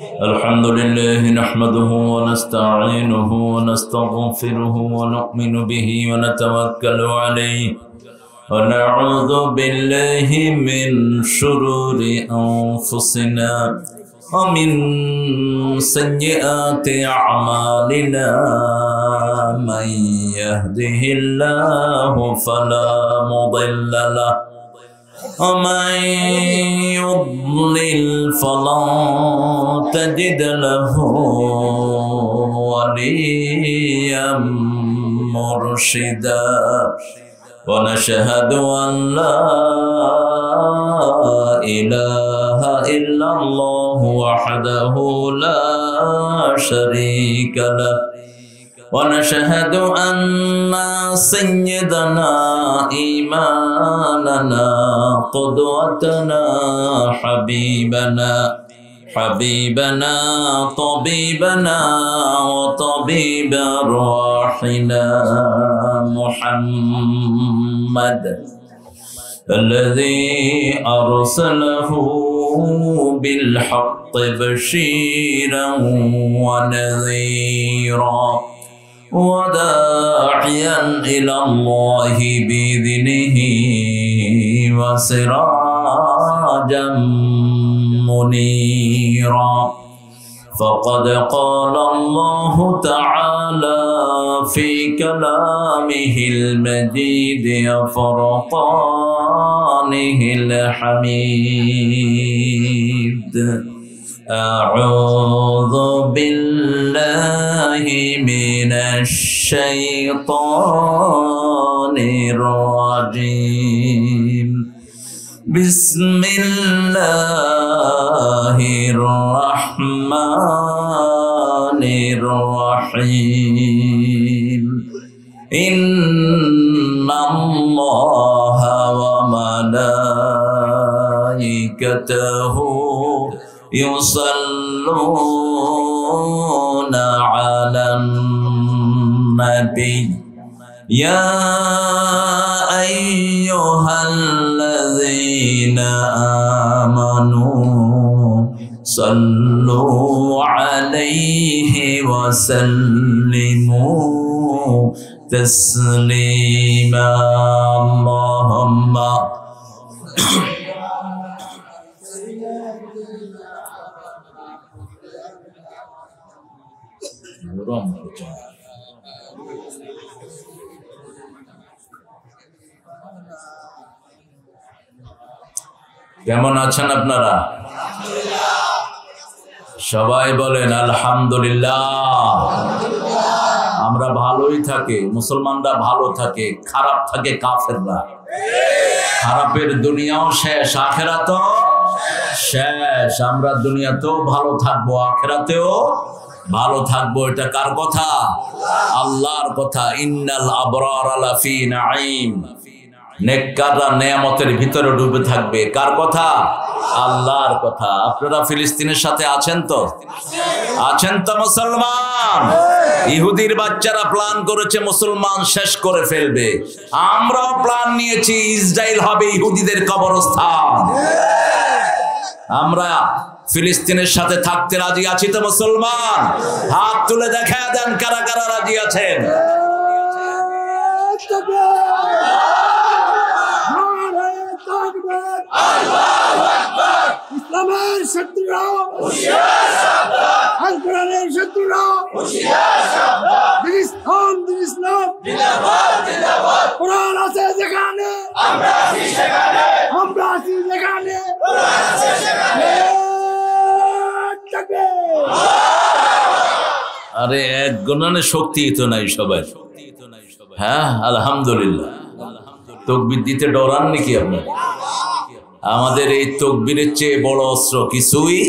الحمد لله نحمده ونستعينه ونستغفره ونؤمن به ونتوكل عليه ونعوذ بالله من شرور أنفسنا ومن سيئات أعمالنا من يهده الله فلا مضل له ومن يضلل فلا تجد له وليا مرشدا ونشهد أن لا إله إلا الله وحده لا شريك له ونشهد أن سيدنا إمامنا قدوتنا حبيبنا طبيبنا وطبيب أرواحنا محمد الذي أرسله بالحق بشيرا ونذيرا وداعيا إلى الله بإذنه وسراجا منيرا فقد قال الله تعالى في كلامه المجيد وفرقانه الحميد أعوذ بالله من الشيطان الرجيم بسم الله الرحمن الرحيم إن الله وملائكته يصلون على النبي يا أيها الذين آمنوا صلوا عليه وسلموا تسليما اللهم কেমন আছেন আপনারা? সবাই বলেন আলহামদুলিল্লাহ। আমরা ভালোই থাকি, মুসলমানরা ভালো থাকে, খারাপ থাকে কাফেররা। খারাপের দুনিয়াও শেষ, আখেরাতও শেষ। আমরা দুনিয়াতেও ভালো থাকবো, আখেরাতেও ভালো থাকবো। এটা কার কথা? আল্লাহর কথা। ইন্নাল আবরারা লাফি নাঈম, নেককাররা নেয়ামতের ভিতরে ডুবে থাকবে। কার কথা? আল্লাহর কথা। আপনারা ফিলিস্তিনের সাথে আছেন তো? আছেন তো মুসলমান? ইহুদির বাচ্চারা প্ল্যান করেছে মুসলমান শেষ করে ফেলবে। আমরাও প্ল্যান নিয়েছি, ইসরায়েল হবে ইহুদিদের কবরস্থান। আমরা ফিলিস্তিনের সাথে থাকতে রাজি আছি তো মুসলমান? হাত তুলে দেখা দেন কারা কারা রাজি আছেন। ইসলামের শত্রুরা আল কোরআনের শত্রুরা ইসলাম কোরআন আছে যেখানে আমরা আছি যেখানে আরে এক গুণানে শক্তি তো নাই সবাই। হ্যাঁ আলহামদুলিল্লাহ। তাকবীর দিতে ডরান নাকি আপনার? আমাদের এই তাকবীরের চেয়ে বড় অস্ত্র কিছুই।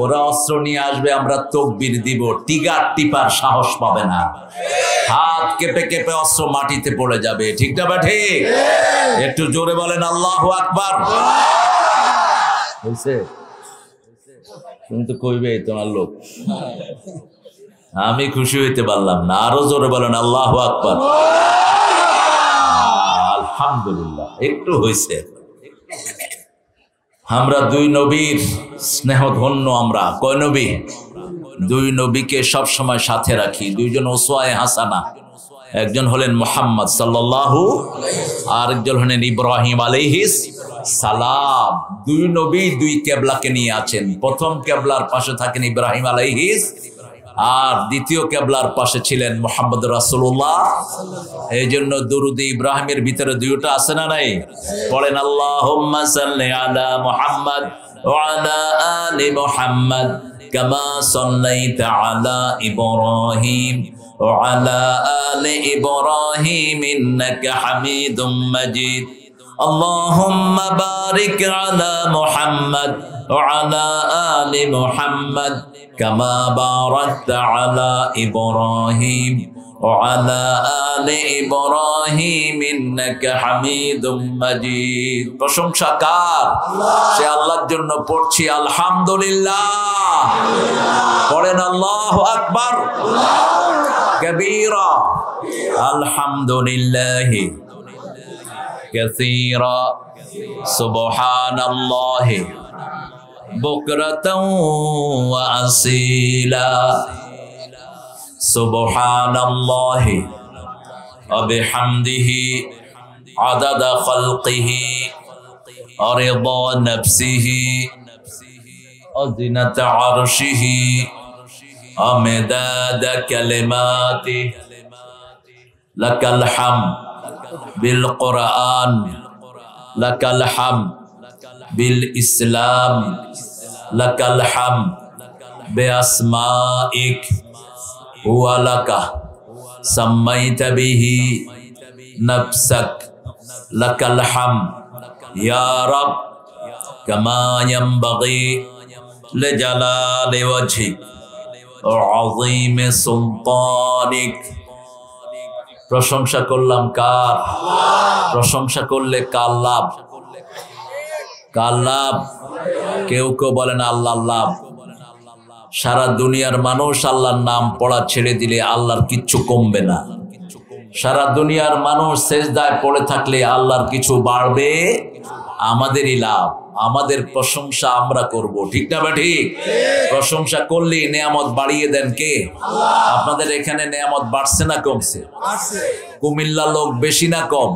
ওরা অস্ত্র নিয়ে আসবে, আমরা তাকবীর দিব, টিগার টিপার সাহস পাবে না। হাত কেঁপে কেঁপে অস্ত্র মাটিতে পড়ে যাবে। ঠিক না বা ঠিক? একটু জোরে বলেন আল্লাহু আকবার। হয়েছে? কিন্তু কইবে তোমার লোক, আমি খুশি হইতে পারলাম না। আরো জোরে বলেন আল্লাহু আকবার। আলহামদুলিল্লাহ, একটু হয়েছে। আমরা দুই নবীর স্নেহধন্য, আমরা কয় নবী? দুই নবীকে সব সময় সাথে রাখি, দুইজন ওসওয়ায়ে হাসানা। একজন হলেন মুহাম্মদ সাল্লাল্লাহু, আর একজন হলেন ইব্রাহিম আলাইহিস সালাম। দুই নবী দুই কেবলাকে নিয়ে আছেন। প্রথম কেবলার পাশে থাকেন ইব্রাহিম আলাইহিস, আর দ্বিতীয় কেবলার পাশে ছিলেন মুহাম্মদ রাসূলুল্লাহ। এই জন্য দুরুদ ইব্রাহিমের ভিতরে দুইটা আছে না নাই? পড়েন আল্লাহুম্মা সাল্লি আলা মুহাম্মদ ওয়া আলা আলি মুহাম্মদ কামা সাল্লাইতা আলা ইব্রাহিম ওয়া আলা আলি ইব্রাহিম ইন্নাকা হামিদুম মাজিদ। আল্লাহুম্মা বারিক আলা মুহাম্মদ ওয়া আলা আলি মুহাম্মদ কামা বারাকতা আলা ইব্রাহিম ওয়া আলা আলি ইব্রাহিম ইন্নাকা হামিদুম মাজিদ। প্রশংসা কার? সে আল্লাহর জন্য পড়ছি আলহামদুলিল্লাহ। পড়েন আল্লাহু আকবার কবীরা, আলহামদুলিল্লাহি কাসীরা, সুবহানাল্লাহি বুকরাতাও ওয়া আসীলা, সুবহানাল্লাহি ওয়া বিহামদিহি আদাদা খালকিহি ওয়া রিদা নাফসিহি ওয়া জিনাতা আরশিহি ওয়া মিদাদা কালিমাতিহি। লাকাল হামদ বিল কুরআন, লাকাল হামদ বিল ইসলাম, লাকাল হামদ বিআসমাইক ওয়া লাকা সাম্মাইতা বিহি নাফসাক, লাকাল হামদ ইয়া রাব কামা ইয়ানবাগি লিজালালি ওয়াজহিক ওয়া আযীমি সুলতানিক। প্রশংসা করলাম কার? প্রশংসা করলে কার লাভ? কার লাভ? কেউ কেউ বলেন আল্লাহর লাভ। সারা দুনিয়ার মানুষ আল্লাহর নাম পড়া ছেড়ে দিলে আল্লাহর কিচ্ছু কমবে না। সারা দুনিয়ার মানুষ সেজদায় পড়ে থাকলে আল্লাহর কিছু বাড়বে, আমাদেরই লাভ। আমাদের প্রশংসা আমরা করব, ঠিক না বা ঠিক? প্রশংসা করলেই নেয়ামত বাড়িয়ে দেন কে? আপনাদের এখানে নেয়ামত বাড়ছে না কমছে? কুমিল্লা লোক বেশি না কম?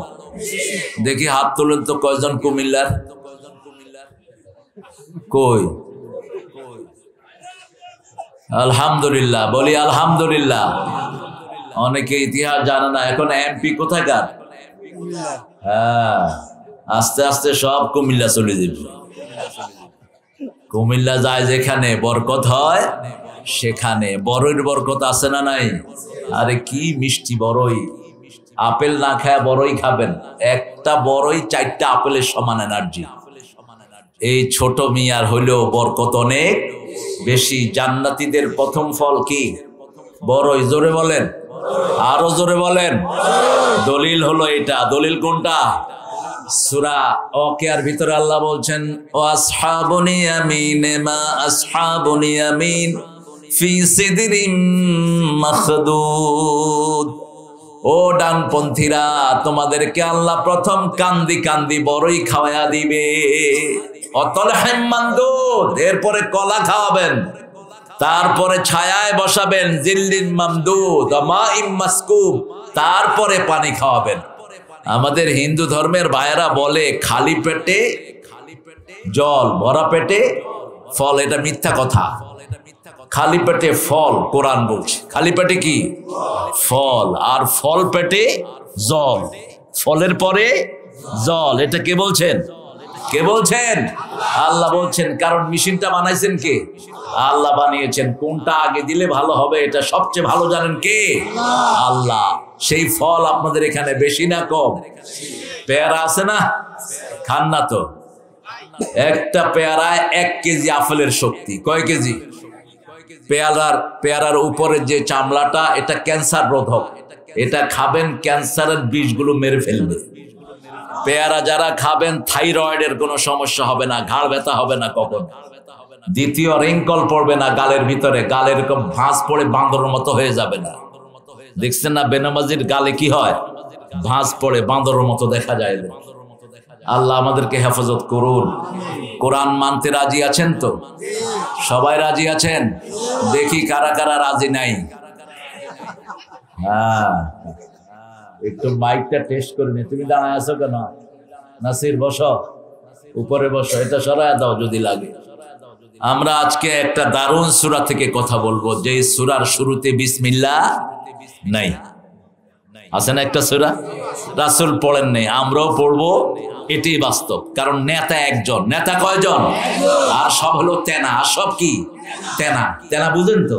দেখি হাত তুলেন তো, কয়জন কুমিল্লার? কই? আলহামদুলিল্লাহ বলি, আলহামদুলিল্লাহ। অনেকে ইতিহাস জানে না। এখন এমপি কোথাকার? হ্যাঁ, আস্তে আস্তে সব কুমিল্লা চলে যাবে। কুমিল্লা যায় যেখানে বরকত হয় সেখানে। বড়ইর বরকত আছে না নাই? আরে কি মিষ্টি বড়ই! আপেল না খায় বড়ই খাবেন, একটা বড়ই 4টা আপেলের সমান এনার্জি। এই ছোট মিয়ার হইলেও বরকত অনেক বেশি। জান্নাতীদের প্রথম ফল কি? বড়ই। জোরে বলেন, আরো জোরে বলেন। দলিল হলো এটা। দলিল কোনটা? সূরা ওয়াকিয়ার ভিতরে আল্লাহ বলছেন, ওয়া আসহাবুল ইয়ামিন মা আসহাবুল ইয়ামিন ফি সিদরিম মাখদুদ। ও ডানপন্থীরা, তোমাদেরকে আল্লাহ প্রথম কান্দি কান্দি বড়ই খাওয়ায়া দিবে। অতলহিম মামদুদ, এরপরে কলা খাওয়াবেন, তারপরে ছায়ায় বসাবেন, জিল্লিন মামদুদ মাইম মাসকুব, তারপরে পানি খাওয়াবেন। আমাদের হিন্দু ধর্মের ভাইয়েরা বলে খালি পেটে জল, ভরা পেটে ফল। এটা মিথ্যা কথা। খালি পেটে ফল কোরআন বলছে। খালি পেটে কি? ফল। আর ফল পেটে জল, ফলের পরে জল। এটা কে বলছেন? কে বলছেন? আল্লাহ বলছেন। কারণ মেশিনটা বানাইছেন কে? আল্লাহ বানিয়েছেন। কোনটা আগে দিলে ভালো হবে এটা সবচেয়ে ভালো জানেন কে? আল্লাহ। সেই ফল আপনাদের এখানে বেশি না কম? পেয়ারা আছে না? খান না তো? একটা পেয়ারায় 1 কেজি আপেলের শক্তি। কয় কেজি? পেয়ারার উপরে যে চামড়াটা, এটা ক্যান্সার রোধক। এটা খাবেন, ক্যান্সারের বিষগুলো মেরে ফেলবে। পেয়ারা যারা খাবেন থাইরয়েডের কোনো সমস্যা হবে না, ঘাড় ব্যথা হবে না কখন। দ্বিতীয়, রিঙ্কল পড়বে না গালের ভিতরে, গালে এরকম ভাঁজ পড়ে বাঁদরের মতো হয়ে যাবে না। দেখছেন না বেনামাজির গালে কি হয়? ভাঁজ পড়ে বাঁদরের মতো দেখা যায়। আল্লাহ আমাদেরকে হেফাজত করুন। কোরআন মানতে রাজি আছেন তো? সবাই রাজি আছেন? দেখি কারা কারা রাজি নাই। হ্যাঁ, একটু মাইকটা টেস্ট করে নি। তুমি দাঁড়ায় আছো কেন? নাসির বসো, উপরে বসো, এটা সরায় দাও যদি লাগে। আমরা আজকে একটা দারুণ সূরা থেকে কথা বলবো, যে সূরার শুরুতে বিসমিল্লাহ নাই। আছে না একটা সূরা? রাসূল পড়েন নাই, আমরাও পড়বো, এটাই বাস্তব। কারণ নেতা একজন, নেতা কয়জন? আর সব হলো তেনা। আর সব কি? তেনা। তেনা বুঝেন তো?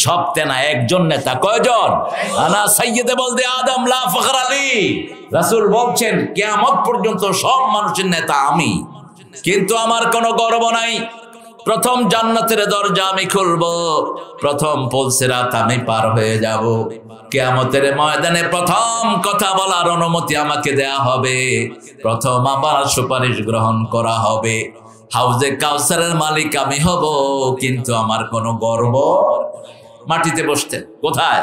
সব তেনা, একজন নেতা। কয়জন? আনা সাইয়্যিদে বলদে আদম লা ফখর আলী। রাসূল বলছেন কিয়ামত পর্যন্ত সব মানুষের নেতা আমি, কিন্তু আমার কোনো গর্ব নাই। প্রথম জান্নাতের দরজা আমি খুলবো, প্রথম পুলসিরাত আমি পার হয়ে যাব। কিয়ামতের ময়দানে প্রথম কথা বলার অনুমতি আমাকে দেয়া হবে, প্রথম আমার সুপারিশ গ্রহণ করা হবে। হাউজে কাউসারের মালিক আমি হব, কিন্তু আমার কোনো গর্ব। মাটিতে বসতেন, কোথায়?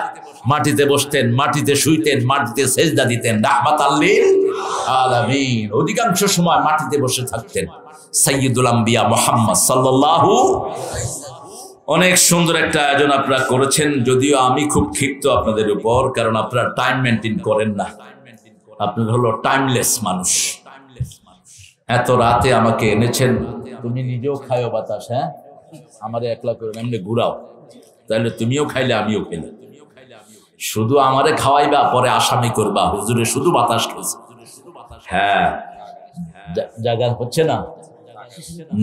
মাটিতে বসতেন, মাটিতে শুইতেন, মাটিতে সেজদা দিতেন, রাহমাতাল লিল আলামিন। অধিকাংশ সময় মাটিতে বসে থাকতেন সাইয়্যিদুল আম্বিয়া মুহাম্মদ সাল্লাল্লাহু। অনেক সুন্দর একটা আয়োজন আপনারা করেছেন, যদিও আমি খুব ক্ষিপ্ত আপনাদের উপর, কারণ আপনারা টাইম মেনটেন করেন না। আপনারা হলো টাইমলেস মানুষ। এত রাতে আমাকে এনেছেন, তুমি নিজেও খায়ও বাতাস, হ্যাঁ, আমারে একলা করে এমনি ঘুরাও, তাহলে তুমিও খাইলে আমিও খেলে। শুধু আমারে খাওয়াইবা, পরে আসামি করবা হুজুরে শুধু বাতাস খেয়েছে। হ্যাঁ, জায়গা হচ্ছে না।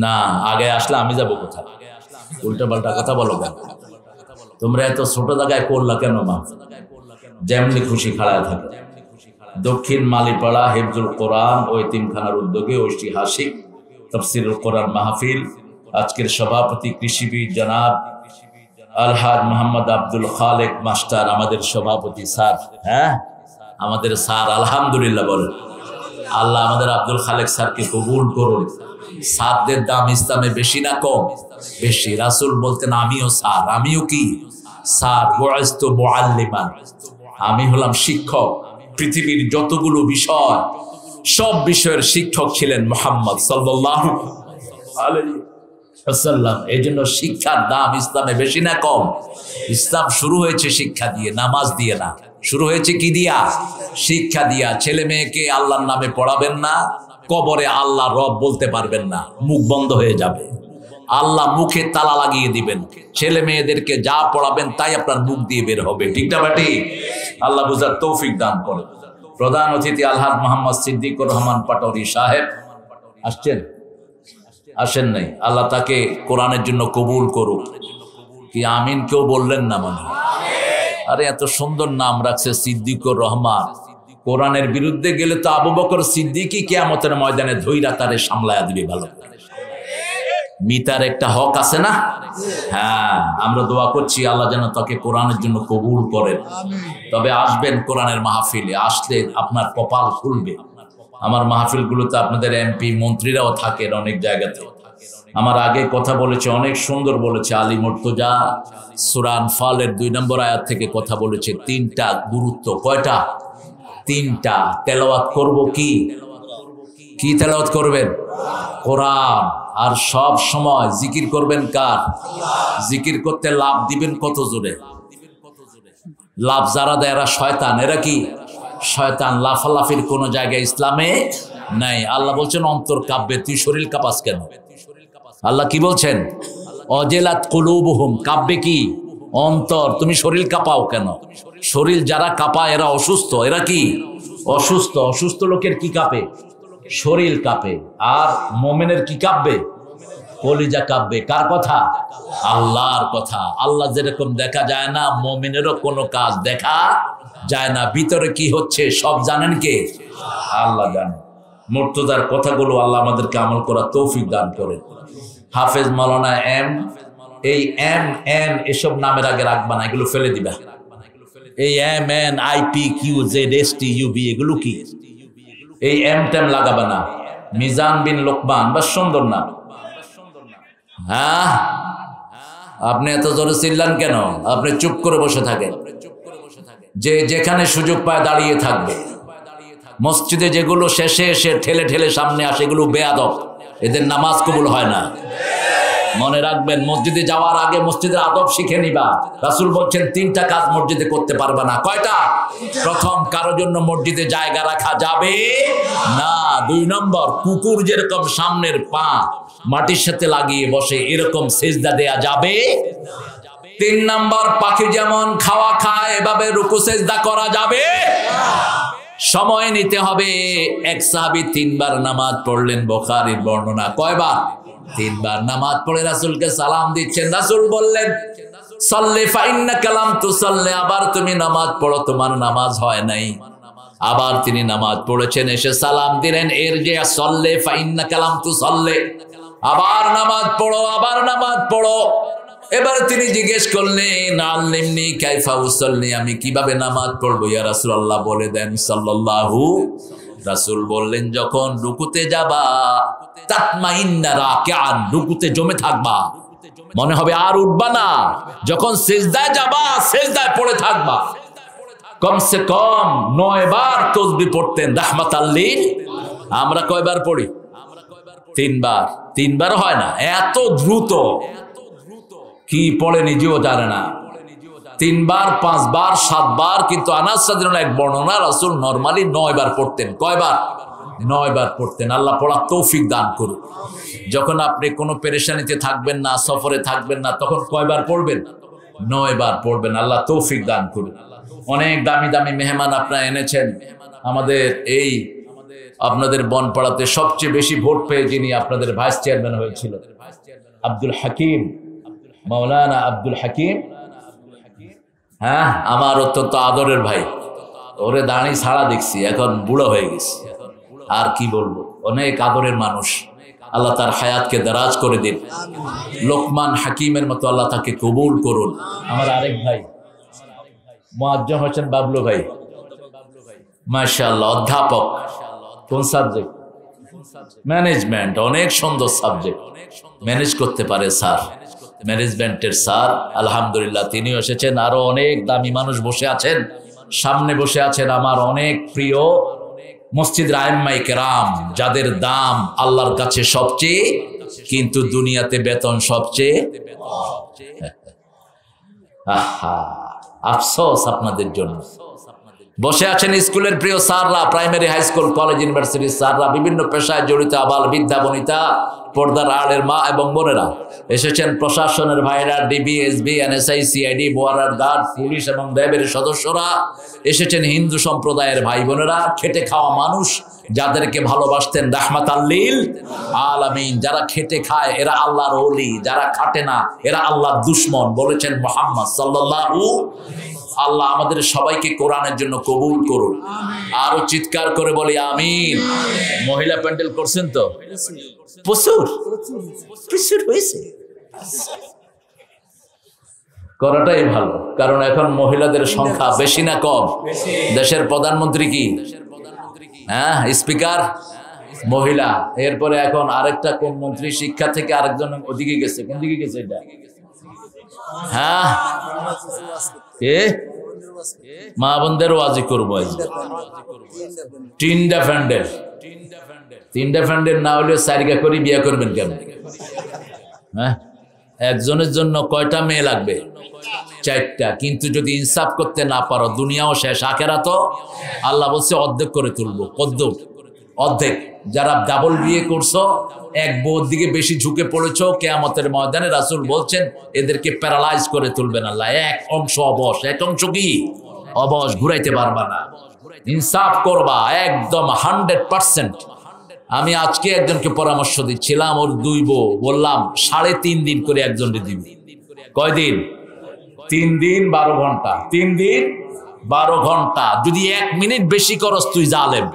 না, আগে আসলে আমি যাবো কোথায়? উল্টা পাল্টা কথা বলো কেন? তোমরা এত ছোট জায়গায় করলা কেন? মা যেমনি খুশি খাড়ায় থাকে। দক্ষিণ মালিপাড়া হিফজুল কোরআন ও এতিমখানার উদ্যোগে ঐতিহাসিক তাফসীরুল কোরআন মাহফিল। আজকের সভাপতি কৃষিবিদ জনাব আলহাজ মোহাম্মদ আব্দুল খালেক মাস্টার, আমাদের সভাপতি স্যার। হ্যাঁ, আমাদের স্যার, আলহামদুলিল্লাহ বলেন। আল্লাহ আমাদের আব্দুল খালেক স্যারকে কবুল করুন। স্যারদের দাম ইসলামে বেশি না কম? বেশি। রাসূল বলতেন আমিও স্যার। আমিও কি? স্যার। বুইস্তু মুআল্লিমান, আমি হলাম শিক্ষক। পৃথিবীর যতগুলো বিষয়, সব বিষয়ের শিক্ষক ছিলেন মুহাম্মদ সাল্লাল্লাহু আলাইহি ওয়াসাল্লাম। এই জন্য শিক্ষার দাম ইসলামে বেশি না কম? ইসলাম শুরু হয়েছে শিক্ষা দিয়ে, নামাজ দিয়ে না। শুরু হয়েছে কি দিয়া? শিক্ষা দিয়া। ছেলে মেয়েকে আল্লাহর নামে পড়াবেন না, কবরে আল্লাহ রব বলতে পারবেন না, মুখ বন্ধ হয়ে যাবে। আল্লাহ মুখে তালা লাগিয়ে দিবেন। ছেলে মেয়েদেরকে যা পড়াবেন তাই আপনার মুখ দিয়ে বের হবে। ঠিক না বাটি? আল্লাহ বুঝার তৌফিক দান করে। প্রধান অতিথি আলহাজ মোহাম্মদ সিদ্দিকুর রহমান পাটোয়ারি সাহেব আসছেন? আসেন নাই? আল্লাহ তাকে কোরআনের জন্য কবুল করুক। কি আমিন কেউ বললেন না? মানে আরে এত সুন্দর নাম রাখছে সিদ্দিকুর রহমান। কোরআনের বিরুদ্ধে গেলে তো আবু বকর সিদ্দিকই কিয়ামতের ময়দানে ধইরা তারে সামলায়া দিবে ভালো। মিতার একটা হক আছে না? হ্যাঁ, আমরা দোয়া করছি আল্লাহ যেন তাকে কোরআনের জন্য কবুল করেন। তবে আসবেন কোরআনের মাহফিলে, আসলে আপনার কপাল খুলবে। আমার মাহফিলগুলোতে আপনাদের এমপি মন্ত্রীরাও থাকেন অনেক জায়গাতে। আমার আগে কথা বলেছে, অনেক সুন্দর বলেছে আলী মুর্তজা। সূরা আনফালের 2 নম্বর আয়াত থেকে কথা বলেছে। 3টা গুরুত্ব। কয়টা? 3টা। তেলাওয়াত করব কি? কি তেলাওয়াত করবেন? কোরআন। আর সব সময় জিকির করবেন কার? জিকির করতে লাভ দিবেন কত জোরে? লাভ যারা দেয় এরা শয়তান। এরা কি? শয়তান। লাফালাফির কোন জায়গায় ইসলামে নাই। আল্লাহ বলছেন অন্তর কাঁপবে। তুই শরীর কাঁপাস কেন? আল্লাহ কি বলছেন? অজেলাত কুলুবুহুম, কাঁপবে কি? অন্তর। তুমি শরীর কাঁপাও কেন? শরীর যারা কাঁপায় এরা অসুস্থ। এরা কি? অসুস্থ। অসুস্থ লোকের কি কাঁপে? শরীর কাঁপে। আর মোমেনের কি কাঁপবে? কলিজা কাঁপবে। কার কথা? আল্লাহর কথা। আল্লাহ যেরকম দেখা যায় না, মোমেনেরও কোনো কাজ দেখা যায় না। ভিতরে কি হচ্ছে সব জানেন কে? আল্লাহ জানেন। মুর্তজার কথাগুলো আল্লাহ আমাদেরকে আমল করার তৌফিক দান করেন। হাফেজ মাওলানা এম, এই এম এন এসব নামের আগে রাখবা না, এগুলো ফেলে দিবা। এই M N I P Q Z S T U B এগুলো কি? এই এম টেম লাগাবে না। মিজান বিন লোকমান, বা সুন্দর না? হ্যাঁ, আপনি এত জোরে চিল্লান কেন? আপনি চুপ করে বসে থাকেন। যে যেখানে সুযোগ পায় দাঁড়িয়ে থাকবে। মসজিদে যেগুলো শেষে এসে ঠেলে ঠেলে সামনে আসে এগুলো বেয়াদব, এদের নামাজ কবুল হয় না। মনে রাখবেন, মসজিদে যাওয়ার আগে মসজিদের আদব শিখে নিবা। রাসূল বলছেন 3টা কাজ মসজিদে করতে পারবে না। কয়টা? প্রথম, কারোর জন্য মসজিদে জায়গা রাখা যাবে না। 2 নম্বর, কুকুর যেরকম সামনের পা মাটির সাথে লাগিয়ে বসে এরকম সিজদা দেয়া যাবে। 3 নম্বর, পাখি যেমন খাওয়া খায় এভাবে রুকু সিজদা করা যাবে। সময় নিতে হবে। এক সাহাবী 3 বার নামাজ পড়লেন, বুখারীর বর্ণনা। কয়বার? 3 বার নামাজ পড়ে রাসূলকে সালাম দিচ্ছেন। রাসূল বললেন, সাল্লি ফাইন্নাকা লাম তুসাল্লি, আবার তুমি নামাজ পড়ো, তোমার নামাজ হয় নাই। আবার তিনি নামাজ পড়েছেন, এসে সালাম দিলেন, ইরজি সাল্লি ফাইন্নাকা লাম তুসাল্লি, আবার নামাজ পড়ো, আবার নামাজ পড়ো। এবার তিনি জিজ্ঞেস করলেন, আল্লিমনি কাইফা উসাল্লি, আমি কিভাবে নামাজ পড়বো ইয়া রাসূলুল্লাহ, বলে দেন সাল্লাল্লাহু। রাসূল বললেন, যখন রুকুতে যাবা তাতমাইন্না রাকিআন, রুকুতে জমে থাকবা, মনে হবে আর উঠবা না। যখন সিজদায় যাবা সিজদায় পড়ে থাকবা। কমসে কম 9 বার তাসবিহ পড়তেন রাহমাতাল লিল। আমরা কয়বার পড়ি? 3 বার। 3 বার হয় না, এত দ্রুত কি পড়ে নিজেও জানে না। 3 বার, 5 বার, 7 বার, কিন্তু আনাস রাদিয়াল্লাহু এক বর্ণনা রাসূল নরমালি 9 বার পড়তেন। কয়বার? 9 বার পড়তেন। আল্লাহ পড়ার তৌফিক দান করুন। যখন আপনি কোনো পেরেশানিতে থাকবেন না, সফরে থাকবেন না, তখন কয়বার পড়বেন? 9 বার পড়বেন। আল্লাহ তৌফিক দান করুন। অনেক দামি দামি মেহমান আপনারা এনেছেন। আমাদের এই আপনাদের বনপাড়াতে সবচেয়ে বেশি ভোট পেয়ে যিনি আপনাদের ভাইস চেয়ারম্যান হয়েছিল, আব্দুল হাকিম, মাওলানা আব্দুল হাকিম। হ্যাঁ, আমার অত্যন্ত আদরের ভাই। ওরে দাঁড়ি ছাড়া দেখছি, এখন বুড়ো হয়ে গেছে, আর কি বলবো। অনেক আদরের মানুষ, আল্লাহ তার হায়াতকে দারাজ করে দিন। লোকমান হাকিমের মতো আল্লাহ তাকে কবুল করুন। আমার আরেক ভাই মুআজ্জম হোসেন বাবলু ভাই, মাশাআল্লাহ, অধ্যাপক। কোন সাবজেক্ট? ম্যানেজমেন্ট। অনেক সুন্দর সাবজেক্ট, ম্যানেজ করতে পারে স্যার, ম্যানেজমেন্টের স্যার। আলহামদুলিল্লাহ তিনিও এসেছেন। আরো অনেক দামি মানুষ বসে আছেন, সামনে বসে আছেন আমার অনেক প্রিয় মসজিদের আইম্মায়ে কেরাম, যাদের দাম আল্লাহর কাছে সবচেয়ে, কিন্তু দুনিয়াতে বেতন সবচেয়ে। আফসোস আপনাদের জন্য। বসে আছেন স্কুলের প্রিয় স্যাররা, প্রাইমারি, হাই স্কুল, কলেজ, ইউনিভার্সিটির স্যাররা, বিভিন্ন পেশায় জড়িত আবাল বৃদ্ধা বনিতা, পর্দার আড়ের মা এবং বোনেরা। এসেছেন প্রশাসনের ভাইরা, DB, SB, NSI, CID, border guard, police এবং র্যাবের সদস্যরা। এসেছেন হিন্দু সম্প্রদায়ের ভাই বোনেরা, খেটে খাওয়া মানুষ, যাদেরকে ভালোবাসতেন রাহমাতাল লিল আলামিন। যারা খেটে খায় এরা আল্লাহর ওলি, যারা খাটে না এরা আল্লাহর দুশমন, বলেছেন মুহাম্মদ সাল্লাল্লাহু। আল্লাহ আমাদের সবাইকে কোরআনের জন্য কবুল করুন। আরো চিৎকার করে বলি আমিন। মহিলা প্যান্ডেল করছেন তো? প্রচুর প্রচুর হয়েছে, করাটাই ভালো, কারণ এখন মহিলাদের সংখ্যা বেশি না কম? দেশের প্রধানমন্ত্রী কি? হ্যাঁ, স্পিকার মহিলা। এরপরে এখন আরেকটা কোন মন্ত্রী? শিক্ষা থেকে আরেকজন ওদিকে গেছে। কোন দিকে গেছে এটা? হ্যাঁ, মা বোনদের ওয়াজি করবো। 3টা প্যান্ডেল। 3টা প্যান্ডেল না হলে 4 করে বিয়ে করবেন কেমন? হ্যাঁ, একজনের জন্য কয়টা মেয়ে লাগবে? 4টা। কিন্তু যদি ইনসাফ করতে না পারো, দুনিয়াও শেষ, আখেরাতও। আল্লাহ বলছে অর্ধেক করে তুলবো। অর্ধেক। যারা ডাবল বিয়ে করছো, এক বউর দিকে বেশি ঝুঁকে পড়েছো, কিয়ামতের ময়দানে রাসূল বলছেন এদেরকে প্যারালাইজ করে তুলবেন আল্লাহ। এক অংশ অবশ, এক অংশ কি অবশ, ঘুরাইতে পারবা না। ইনসাফ করবা একদম 100%। আমি আজকে একজনকে পরামর্শ দিচ্ছিলাম, ওর 2 বউ, বললাম 3.5 দিন করে একজনকে দিবি। কয়দিন? 3 দিন 12 ঘন্টা। 3 দিন 12 ঘন্টা। যদি 1 মিনিট বেশি করস তুই জালেম।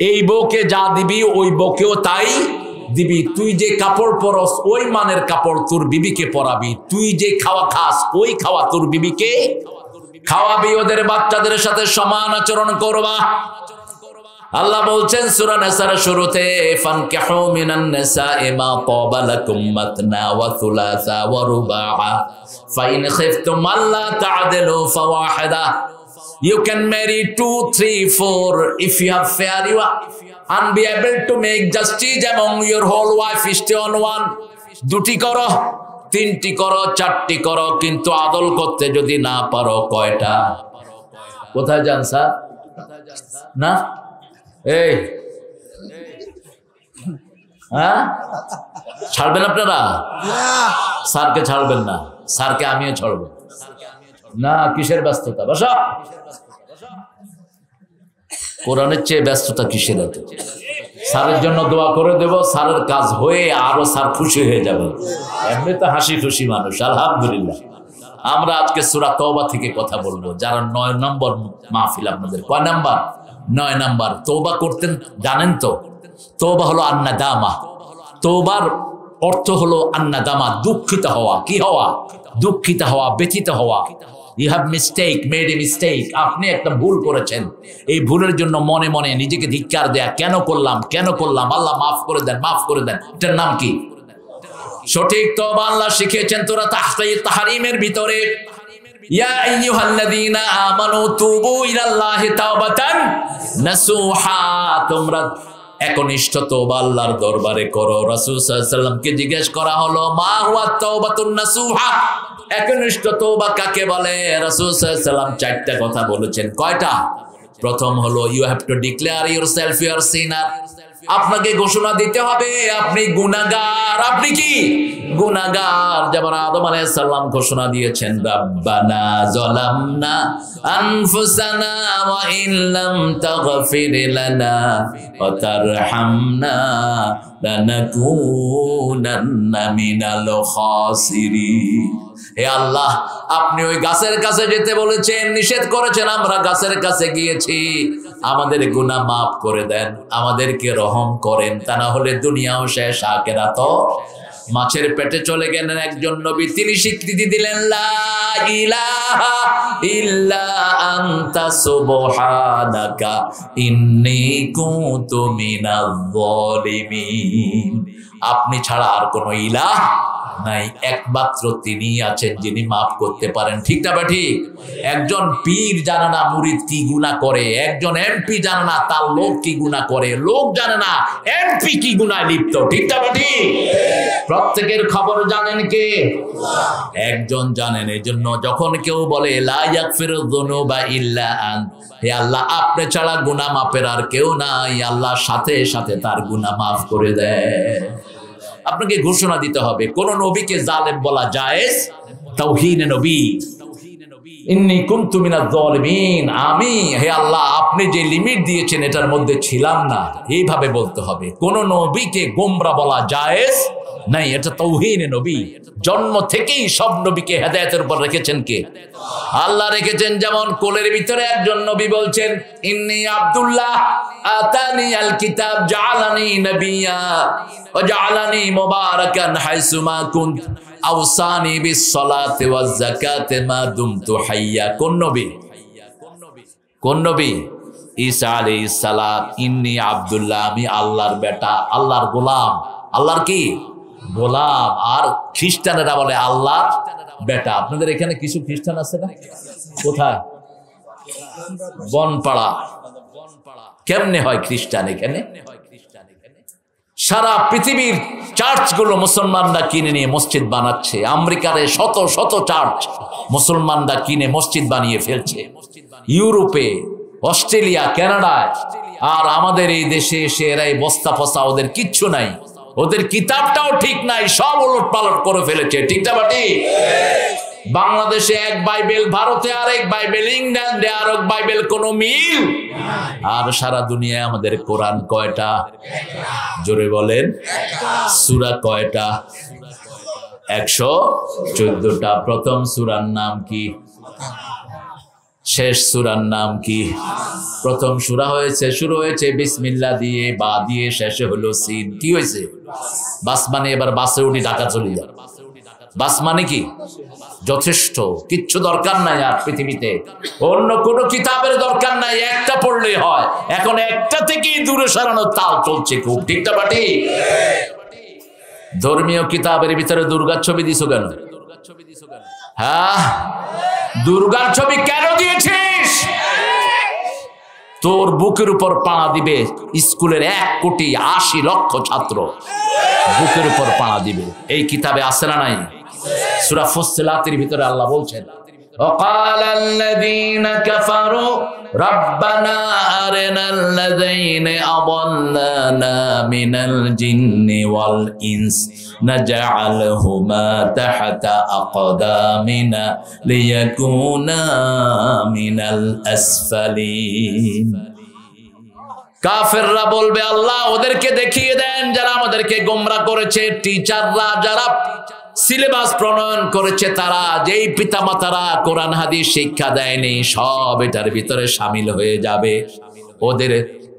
এই বউকে যা দিবি ওই বউকেও তাই দিবি। তুই যে কাপড় পরস ওই মানের কাপড় তোর বিবিকে পরাবি। তুই যে খাওয়া খাস ওই খাওয়া তোর বিবিকে খাওয়াবি। ওদের বাচ্চাদের সাথে সমান আচরণ করবা। আল্লাহ বলছেন সূরা নিসার শুরুতে, ফানকিহু মিনান নিসাই মা তাবা লাকুম মাতনা ওয়া থুলাসা ওয়া রুবা ফাইন খিফতুম আল্লা তা'দিলু ফাওয়াহিদা। You can marry 2, 3, 4. If you have fair, you are unable to make justice among your whole wife. Stay on one. দুটি করো, তিনটি করো, চারটি করো, কিন্তু আদল করতে যদি না পারো কয়টা? কোথায় যান স্যার? না এই হ্যাঁ ছাড়বেন আপনারা? স্যারকে ছাড়বেন না, স্যারকে আমিও ছাড়বো না। কিসের ব্যস্ততা? বসা। কোরআনের চেয়ে ব্যস্ততা কিসের? এত স্যারের জন্য দোয়া করে দেব, স্যারের কাজ হয়ে আরো স্যার খুশি হয়ে যাবে। এমনি তো হাসি খুশি মানুষ, আলহামদুলিল্লাহ। আমরা আজকে সূরা তওবা থেকে কথা বলবো, যারা 9 নম্বর মাহফিল আপনাদের। কয় নাম্বার? 9 নাম্বার। তওবা করতেন জানেন তো? তওবা হলো আন্নাদামা। তওবার অর্থ হলো আন্নাদামা, দুঃখিত হওয়া। কি হওয়া? দুঃখিত হওয়া, ব্যথিত হওয়া। You have made a mistake. আপনি একটা ভুল করেছেন, এই ভুলের জন্য মনে মনে নিজেকে ধিক্কার দেয়া, কেন করলাম, আল্লাহ মাফ করে দেন, মাফ করে দেন। এটার নাম কি? সঠিক তওবা আল্লাহ শিখিয়েছেন তোরা তাহরিমের ভিতরে, ইয়া আইয়ুহাল্লাযীনা আমানু তুবু ইলাল্লাহি তাওবাতান নাসুহা। তোমরা একনিষ্ঠ তওবা আল্লাহর দরবারে করো। রাসূল সাল্লাল্লাহু আলাইহি ওয়াসাল্লামকে জিজ্ঞেস করা হলো, মা হুয়া তাওবাতুন নাসুহা? একনিষ্ঠ তওবা কাকে বলে? রাসূল সাল্লাল্লাহু আলাইহি ওয়াসাল্লাম 4টা কথা বলেছেন। কয়টা? প্রথম হলো you have to declare yourself you are sinner. আপনাকে ঘোষণা দিতে হবে আপনি গুনাহগার। আপনি কি? গুনাহগার। যেমন আদম আলাইহিস সালাম ঘোষণা দিয়েছেন, রাব্বানা যালামনা আনফুসানা ওয়া ইল্লাম তাগফির লানা ওয়া তারহামনা লানাকুনান্না মিনাল খাসিরিন। হে আল্লাহ, আপনি ওই গাছের কাছে যেতে বলেছেন, নিষেধ করেছেন, আমরা গাছের কাছে গিয়েছি। আমাদের গুনাহ মাফ করে দেন, আমাদেরকে রহম করেন, তা না হলে দুনিয়াও শেষ, আখিরাতও। মাছের পেটে চলে গেলেন একজন নবী, তিনি স্বীকৃতি দিলেন, লা ইলাহা ইল্লা আনতা সুবহানাকা ইন্নী কুনতু মিনাজ জালিমিন। আপনি ছাড়া আর কোনো ইলাহ নাই, একমাত্র তিনি আছেন যিনি মাফ করতে পারেন। ঠিক না? ঠিক। একজন পীর জানে না মুরিদ কি গুনাহ করে, একজন এমপি জানে না তার লোক কি গুনাহ করে, লোক জানে না এমপি কি গুনায় লিপ্ত। ঠিক না? ঠিক। প্রত্যেকের খবর জানেন কে? একজন জানেন। এই জন্য যখন কেউ বলে লা ইয়াগফিরুয যুনুবা ইল্লা আন্ত, হে আল্লাহ আপনি ছাড়া গুনাহ মাফের আর কেউ নাই, আল্লাহ সাথে সাথে তার গুনাহ মাফ করে দেয়। আপনাকে ঘোষণা দিতে হবে, কোন নবীকে জালেম বলা জায়েজ? তাওহীন নবী, ইন্নী কুনতু মিনাজ জালিমিন। আমি, হে আল্লাহ আপনি যে লিমিট দিয়েছেন এটার মধ্যে ছিলাম না, এইভাবে বলতে হবে। কোন নবীকে গোমরা বলা জায়েজ নাই, এটা তাওহীন নবী। জন্ম থেকেই সব নবীকে হেদায়েতের উপর রেখেছেন কে? আল্লাহ রেখেছেন। যেমন কোলের ভিতরে একজন নবী বলছেন, ইন্নী আব্দুল্লাহ আতানি আল কিতাব জাআলানি নবিয়্যা ওয়া জাআলানি মুবারাকান হাইসুমা কুনত আওসানি বিস সালাতি ওয়াজ যাকাতি মা দুমতু হাইয়া। কোন নবী? কোন নবী? ঈসা আলাইহিস সালাম। ইন্নী আব্দুল্লাহ, আমি আল্লাহর বেটা, আল্লাহর গোলাম। আল্লাহর কি? গোলাম। আর খ্রিস্টানেরা বলে আল্লাহর বেটা। আপনাদের এখানে কিছু খ্রিস্টান আছে না? কোথায়? বনপাড়া। কেমনে হয় খ্রিস্টান এখানে? সারা পৃথিবীর চার্চগুলো মুসলমানরা কিনে নিয়ে মসজিদ বানাচ্ছে। আমেরিকার শত শত চার্চ মুসলমানরা কিনে মসজিদ বানিয়ে ফেলছে। ইউরোপে, অস্ট্রেলিয়া, কানাডায়। আর আমাদের এই দেশে এসে এরা এই বস্তা ফসা, ওদের কিচ্ছু নাই, ওদের কিতাবটাও ঠিক নাই, সব উলট পালট করে ফেলেছে। ঠিক না? ঠিক। বাংলাদেশে এক বাইবেল, ভারতে আরেক বাইবেল, ইংল্যান্ডে আরেক বাইবেল, কোনো মিল। আর সারা দুনিয়ায় আমাদের কোরআন কয়টা? জোরে বলেন। সূরা কয়টা? 114টা। প্রথম সূরার নাম কি? শেষ সূরার নাম কি? প্রথম সূরা হয়েছে, শুরু হয়েছে বিসমিল্লাহ দিয়ে, বা দিয়ে, শেষে হলো সিন। কি হয়েছে? বাস মানে এবার বাসে উঠি ঢাকা চলে যায়। বাস মানে কি? যথেষ্ট, কিচ্ছু দরকার নাই আর পৃথিবীতে, অন্য কোনো কিতাবের দরকার নাই, একটা পড়লেই হয়। এখন একটা থেকেই দূরে সরানোর তাল চলছে খুব। ঠিক না? ঠিক। ধর্মীয় কিতাবের ভিতরে দুর্গার ছবি দিছো কেন? হ্যাঁ, দুর্গার ছবি কেন দিয়েছিস? তোর বুকের উপর পাড়া দিবে স্কুলের 1,80,00,000 ছাত্র বুকের উপর পাড়া দিবে। এই কিতাবে আছে না নাই? সূরা ফুসসিলাতের ভিতরে আল্লাহ বলছেন وقال الذين كفروا ربنا أرنا الذين أضلنا من الجن والإنس نجعلهما تحت أقدامنا ليكونا من الأسفلين কাফেররা বলবে আল্লাহ ওদেরকে দেখিয়ে দেন যারা আমাদেরকে গোমরা করেছে, টিচাররা যারা সিলেবাস প্রণয়ন করেছে, তারা যেই পিতামাতারা কোরআন হাদিস শিক্ষা দেয়নি সব এটার ভিতরে শামিল হয়ে যাবে। ওদের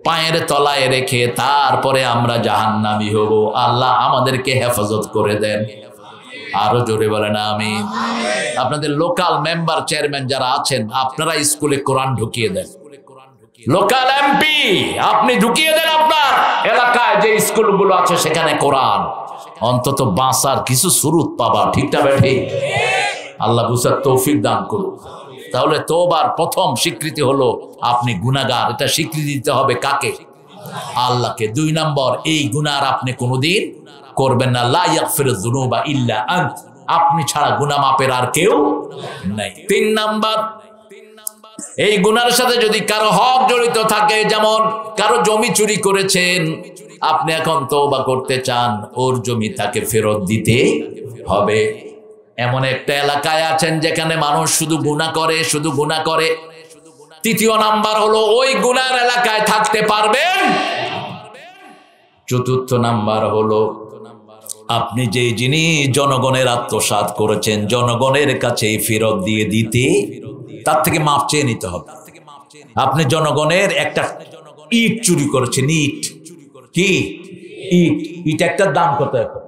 পায়ের তলায় রেখে তারপরে আমরা জাহান্নামী হব। আল্লাহ আমাদেরকে হেফাজত করে দেন। আরো জোরে বলেন আমিন। আপনাদের লোকাল মেম্বার চেয়ারম্যান যারা আছেন আপনারা স্কুলে কোরআন ঢুকিয়ে দেন। লোকাল এমপি আপনি ঢুকিয়ে দেন আপনার এলাকায় যে স্কুলগুলো আছে সেখানে কোরআন, অন্তত বাঁচার কিছু সুরুত পাবা। ঠিকটা বেঠি? আল্লাহ বুঝার তৌফিক দান করুন। তাহলে তোবার প্রথম স্বীকৃতি হলো আপনি গুনাহগার, এটা স্বীকৃতি দিতে হবে কাকে? আল্লাহকে। 2 নম্বর, এই গুনাহ আপনি কোনোদিন করবেন না। লা ইয়াগফিরুয যুনুবা ইল্লা আনত, আপনি ছাড়া গুনাহ মাপের আর কেউ নাই। 3 নম্বর, এই গুনার সাথে যদি কারো হক জড়িত থাকে, যেমন কারো জমি চুরি করেছেন, আপনি এখন তওবা করতে চান, ওর জমি তাকে ফেরত দিতে হবে। এমন একটা এলাকায় আছেন যেখানে মানুষ শুধু গুনাহ করে, শুধু গুনাহ করে। 3 নাম্বার হলো ওই গুনার এলাকায় থাকতে পারবেন। 4 নাম্বার হলো আপনি যে জিনিস জনগণের আত্মসাৎ করেছেন জনগণের কাছে ফেরত দিয়ে দিতে, তার থেকে মাপ চেয়ে নিতে হবে। আপনি জনগণের একটা ইট চুরি করেছেন, ইট কি ইট, ইট একটা দাম কত? এখন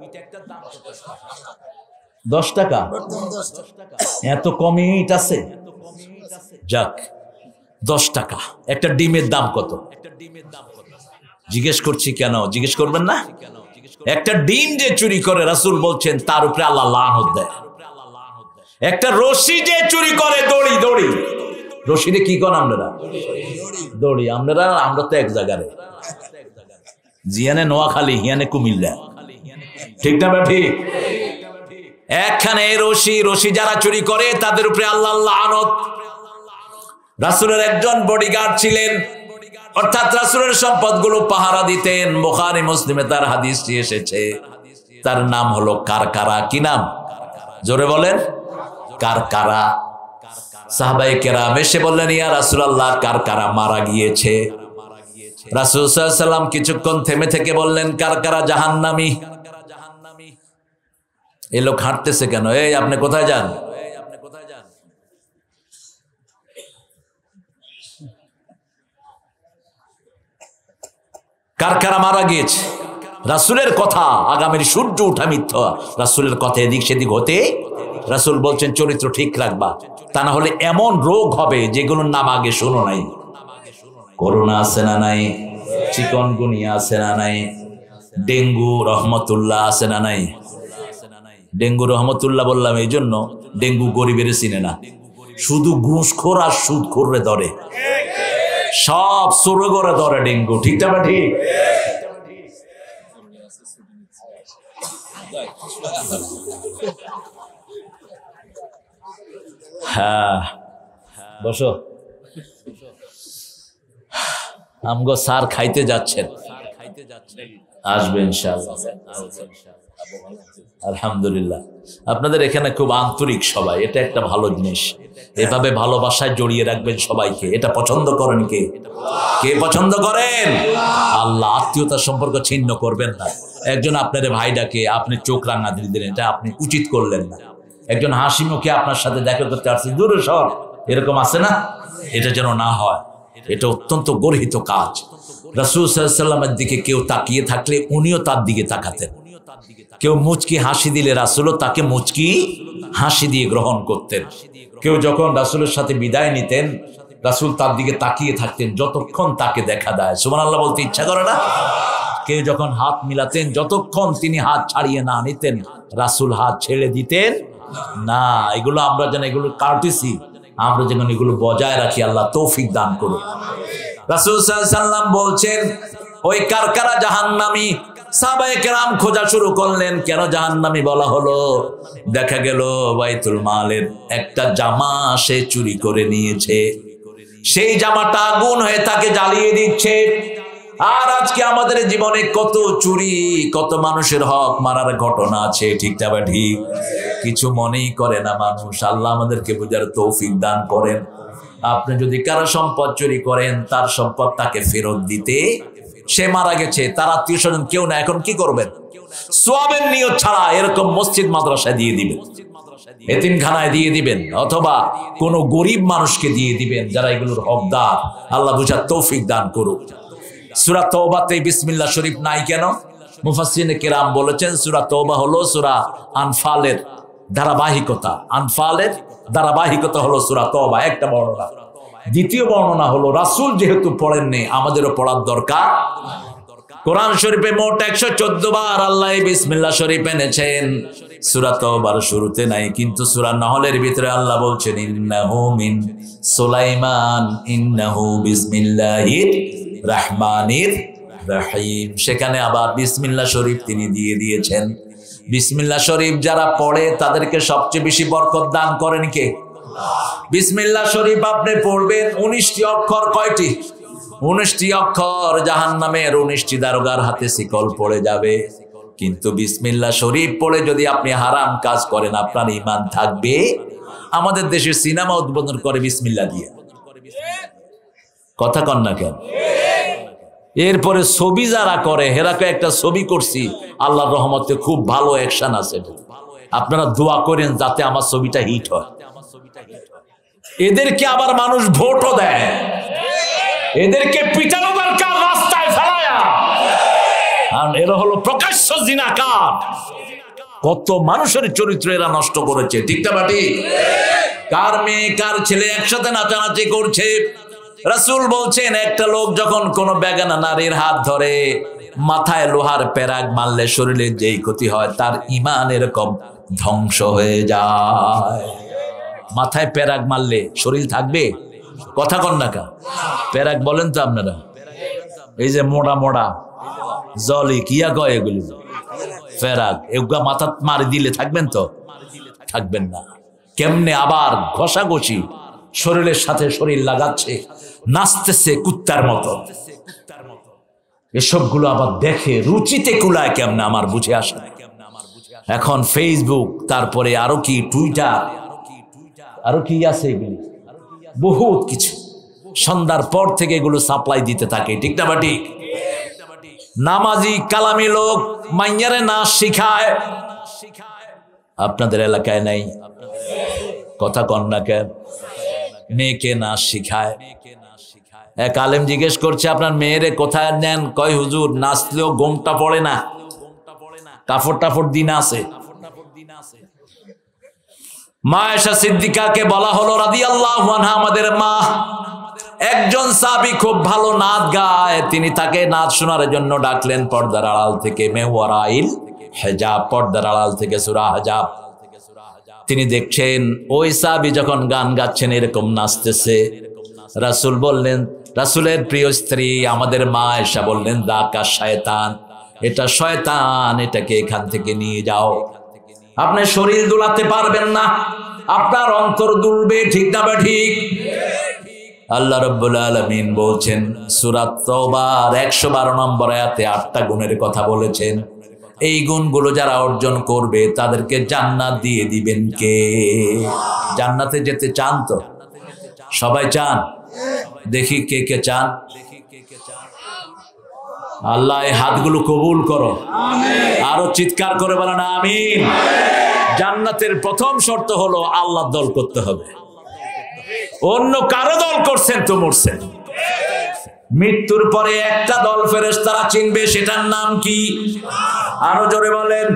10 টাকা। এত কমই ইট আছে? যাক, 10 টাকা। একটা ডিমের দাম কত? জিজ্ঞেস করছি কেন? জিজ্ঞেস করবেন না? একটা ডিম যে চুরি করে রাসূল বলছেন তার উপরে আল্লাহ লানত দেয়। একটা রশি যে চুরি করে, দড়ি, দড়ি, রশিতে কি করেন আপনারা? দড়ি। আমরা তো এক জায়গায়, জিয়ানে নোয়াখালী, হিয়ানে কুমিল্লা। ঠিক না ঠিক? একখানে রশি, রশি যারা চুরি করে তাদের উপরে আল্লাহ লানত। রাসূলের একজন বডিগার্ড ছিলেন, অর্থাৎ রাসূলের সম্পদগুলো পাহারা দিতেন। বুখারী মুসলিমে তার হাদিসটি এসেছে। তার নাম হলো কারকারা। কি নাম? জোরে বলেন। কারকারা। সাহাবায়ে কেরাম এসে বললেন, ইয়া রাসূলুল্লাহ, কারকারা মারা গিয়েছে। রাসূল সাল্লাল্লাহু আলাইহি ওয়াসাল্লাম কিছুক্ষণ থেমে থেকে বললেন, কারকারা জাহান্নামী। এই লোক হাঁটতেছে কেন? এই আপনি কোথায় যান? কারকারা মারা গিয়েছে। রাসূলের কথা আগামীর সূর্য উঠা মিথ্যা। রাসূলের কথা এদিক সেদিক হতে রাসূল বলছেন চরিত্র ঠিক রাখবা, তা না হলে এমন রোগ হবে যেগুলোর নাম আগে শোনো নাই। করোনা আছে না নাই? চিকনগুনিয়া আছে না নাই? ডেঙ্গু রহমতুল্লাহ আছে না নাই? ডেঙ্গু রহমতুল্লাহ বললাম এই জন্য, ডেঙ্গু গরিবের চিনে না, শুধু ঘুষখোর আর সুদখোররে ধরে, সব সুরগরে ধরে ডেঙ্গু। ঠিক না ঠিক? হ্যাঁ, বসো। আমগো স্যার খাইতে যাচ্ছেন, আসবে ইনশাআল্লাহ। আলহামদুলিল্লাহ, আপনাদের এখানে খুব আন্তরিক সবাই, এটা একটা ভালো জিনিস। এভাবে ভালোবাসায় জড়িয়ে রাখবেন সবাইকে। এটা পছন্দ করেন কে? কে পছন্দ করেন? আল্লাহ। আত্মীয়তার সম্পর্ক ছিন্ন করবেন না। একজন আপনার ভাই ডাকে, আপনি চোখ রাঙা দিলেন, এটা আপনি উচিত করলেন না। একজন হাসি মুখে আপনার সাথে দেখা করতে আসছে, দূরে সর, এরকম আছে না? এটা যেন না হয়। এটা অত্যন্ত গর্হিত কাজ। রাসূল সাল্লাল্লাহু আলাইহি ওয়াসাল্লামের দিকে কেউ তাকিয়ে থাকলে উনিও তার দিকে তাকাতেন। কেউ মুচকি হাসি দিলে রাসূলও তাকে মুচকি হাসি দিয়ে গ্রহণ করতেন। কেউ যখন রাসূলের সাথে বিদায় নিতেন, রাসূল তার দিকে তাকিয়ে থাকতেন যতক্ষণ তাকে দেখা দেয়। সুবহানাল্লাহ বলতে ইচ্ছা করে না? কেউ যখন হাত মিলাতেন, যতক্ষণ তিনি হাত ছাড়িয়ে না নিতেন, রাসূল হাত ছেড়ে দিতেন না। এগুলো আমরা যেন, এগুলো কার্টিসি, আমরা যেন এগুলো বজায় রাখি। আল্লাহ তৌফিক দান করুন। রাসূল সাল্লাল্লাহু আলাইহি সাল্লাম বলছেন ওই কারকারা জাহান্নামী। সাহাবায়ে কেরাম খোঁজা শুরু করলেন কেন জাহান্নামী বলা হলো। দেখা গেল বাইতুল মালের একটা জামা সে চুরি করে নিয়েছে, সেই জামাটা আগুন হয়ে তাকে জ্বালিয়ে দিচ্ছে। আর আজকে আমাদের জীবনে কত চুরি, কত মানুষের হক মারার ঘটনা আছে, ঠিক না ঠিক? কিছু মনেই করে না মানুষ। আল্লাহ আমাদেরকে বুঝার তৌফিক দান করেন। আপনি যদি কারো সম্পদ চুরি করেন, তার সম্পদ তাকে ফেরত দিতে, সে মারা গেছে, তার আত্মীয় স্বজন কেউ না, এখন কি করবেন? সওয়াবের নিয়ত ছাড়া এরকম মসজিদ মাদ্রাসায় দিয়ে দিবেন, এতিমখানায় দিয়ে দিবেন, অথবা কোন গরিব মানুষকে দিয়ে দিবেন যারা এগুলোর হকদার। আল্লাহ বুঝার তৌফিক দান করুক। সূরা তাওবাতে বিসমিল্লাহ শরীফ নাই কেন? মুফাসসিরিনে কেরাম বলেছেন সূরা তাওবা হলো সূরা আনফালের ধারাবাহিকতা। আনফালের ধারাবাহিকতা হলো সূরা তাওবা, একটা বর্ণনা। দ্বিতীয় বর্ণনা হলো রাসূল যেহেতু পড়েননি, আমাদেরও পড়ার দরকার। কোরআন শরীফে মোট 114 বার আল্লাহ বিসমিল্লাহ শরীফ এনেছেন। সূরা তাওবার শুরুতে নাই, কিন্তু সূরা নাহলের ভিতরে আল্লাহ বলছেন ইন্নাহু মিন সুলাইমান ইন্নাহু বিসমিল্লাহির রহমানির রহিম। সেখানে আবার বিসমিল্লাহ শরীফ তিনি দিয়ে দিয়েছেন। বিসমিল্লাহ শরীফ যারা পড়ে তাদেরকে সবচেয়ে বেশি বরকত দান করেন কে? বিসমিল্লাহ শরীফ আপনি পড়বেন 19টি অক্ষর। কয়টি? 19টি অক্ষর। জাহান্নামের 19টি দারোগার হাতে শিকল পড়ে যাবে। কিন্তু বিসমিল্লাহ শরীফ পড়ে যদি আপনি হারাম কাজ করেন, আপনার ঈমান থাকবে। আমাদের দেশে সিনেমা উদ্বোধন করে বিসমিল্লাহ দিয়ে, কথা কন না কেন? এরপরে ছবি যারা করে, হেরাকে একটা ছবি করছি, আল্লাহর রহমতে খুব ভালো অ্যাকশন আছে। আপনারা দোয়া করেন যাতে আমার ছবিটা হিট হয়। এদেরকে আবার মানুষ ভোটও দেয়, এদেরকে পিটানো দরকার রাস্তায় ফেলায়া। আর এরা হলো প্রকাশ্য জিনাকার। কত মানুষের চরিত্র এরা নষ্ট করেছে, ঠিক না ঠিক? কার মেয়ে কার ছেলে একসাথে নাচানাচি করছে। রাসূল বলছেন একটা লোক যখন কোন বেগানা নারীর হাত ধরে, মাথায় লোহার পেরাক মারলে শরীরে যেই ক্ষতি হয়, তার ঈমান এরকম ধ্বংস হয়ে যায়। মাথায় পেরাক মারলে শরীর থাকবে? কথা কন না কা? পেরাক বলেন তো আপনারা? এই যে মোড়া মোড়া জলি কিয়া কয় এগুলি পেরাক, এগুলা মাথা মারি দিলে থাকবেন তো? থাকবেন না। কেমনে আবার ঘষাঘষি শরীরের সাথে শরীর লাগাচ্ছে, নাচতেছে কুত্তার মতো। এসবগুলো আবার দেখে রুচিতে কুলায় কেমনে আমার বুঝে আসে। এখন ফেসবুক, তারপরে আরো কি টুইটার, আরো কি আছে, এগুলি বহুত কিছু। সন্ধ্যার পর থেকে এগুলো সাপ্লাই দিতে থাকে, ঠিক না ঠিক? নামাজি কালামি লোক মাইয়ারে নাচ শিখায়। আপনাদের এলাকায় নাই? কথা কন না কেন? মেয়েকে নাচ শিখায়। এক আলেম জিজ্ঞেস করছে আপনার মেয়েরে কোথায় নেন? কয় হুজুর নাচলেও ঘুমটা পড়ে না, কাপড় টাফড় দিন আছে। মা আয়েশা সিদ্দিকাকে বলা হলো রাদিয়াল্লাহু আনহা, আমাদের মা, একজন সাহাবী খুব ভালো নাচ গায়, তিনি তাকে নাচ শোনার জন্য ডাকলেন পর্দার আড়াল থেকে। মেওয়ারাইল হিজাব, পর্দার আড়াল থেকে সূরা হিজাব। তিনি দেখছেন ওই সাহাবী যখন গান গাচ্ছেন, এরকম নাচতেছে। রাসূল বললেন, রাসূলের প্রিয় স্ত্রী আমাদের মা আয়েশা বললেন, দাকা শয়তান, এটা শয়তান, এটাকে এখান থেকে নিয়ে যাও। আপনি শরীর দুলাতে পারবেন না, আপনার অন্তর দুলবে, ঠিক না ঠিক? আল্লাহ রাব্বুল আলামিন বলছেন সূরা তাওবার 112 নম্বর আয়াতে 8টা গুণের কথা বলেছেন। এই গুণগুলো যারা অর্জন করবে তাদেরকে জান্নাত দিয়ে দিবেন কে? জান্নাতে যেতে চান তো? সবাই চান? দেখি কে কে চান। আল্লাহ এই হাতগুলো কবুল করো। আরো চিৎকার করে বলেন আমিন। জান্নাতের প্রথম শর্ত হলো আল্লাহর দল করতে হবে। অন্য কারো দল করছেন তো মরছেন। মৃত্যুর পরে একটা দল ফেরেশতারা চিনবে, সেটার নাম কি? আরো জোরে বলেন,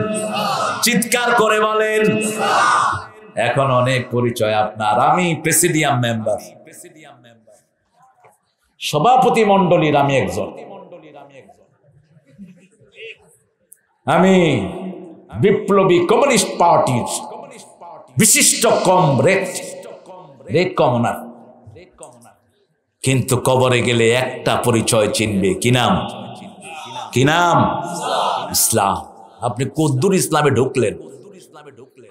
চিৎকার করে বলেন। এখন অনেক পরিচয় আপনার। আমি প্রেসিডিয়াম মেম্বার, সভাপতি মণ্ডলীর আমি একজন। আমি বিপ্লবী কমিউনিস্ট পার্টির বিশিষ্ট কমরেড, রেড কমনার। কিন্তু কবরে গেলে একটা পরিচয় চিনবে, কি নাম? কি নাম? ইসলাম। আপনি কদ্দুর ইসলামে ঢুকলেন,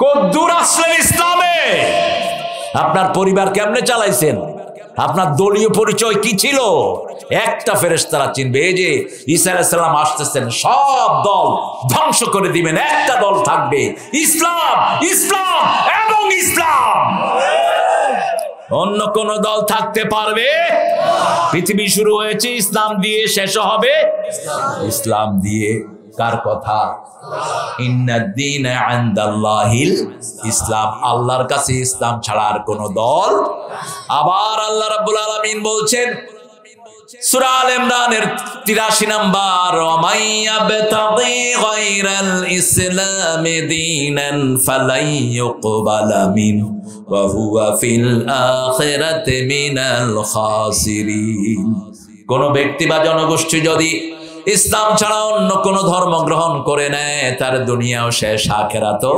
কদ্দুর আসলেন ইসলামে, আপনার পরিবার কেমনে চালাইছেন, আপনার দলীয় পরিচয় কি ছিল, একটা ফেরেশতারা চিনবে। এই যে ঈসা আলাইহিস সালাম আসতেছেন, সব দল ধ্বংস করে দিবেন, একটা দল থাকবে, ইসলাম, ইসলাম এবং ইসলাম। অন্য কোন দল থাকতে পারবে? পৃথিবী শুরু হয়েছে ইসলাম দিয়ে, শেষ হবে ইসলাম দিয়ে। কার কথা? ইন্নাদ-দীনা ইনদাল্লাহিল ইসলাম। আল্লাহর কাছে ইসলাম ছাড়া আর কোন দল। আবার আল্লাহ রাব্বুল আলামিন বলছেন সূরা আল ইমরানের 83 নম্বর, ওয়ামাইয়াবতাগি গায়রাল ইসলামি দীনান ফালাই ইউকবালা মিন ওয়া হুয়া ফিল আখিরাতি মিনাল খাসিরিন। কোন ব্যক্তি বা জনগোষ্ঠী যদি ইসলাম ছাড়া অন্য কোন ধর্ম গ্রহণ করে নেয়, তার দুনিয়াও শেষ, আখিরাতও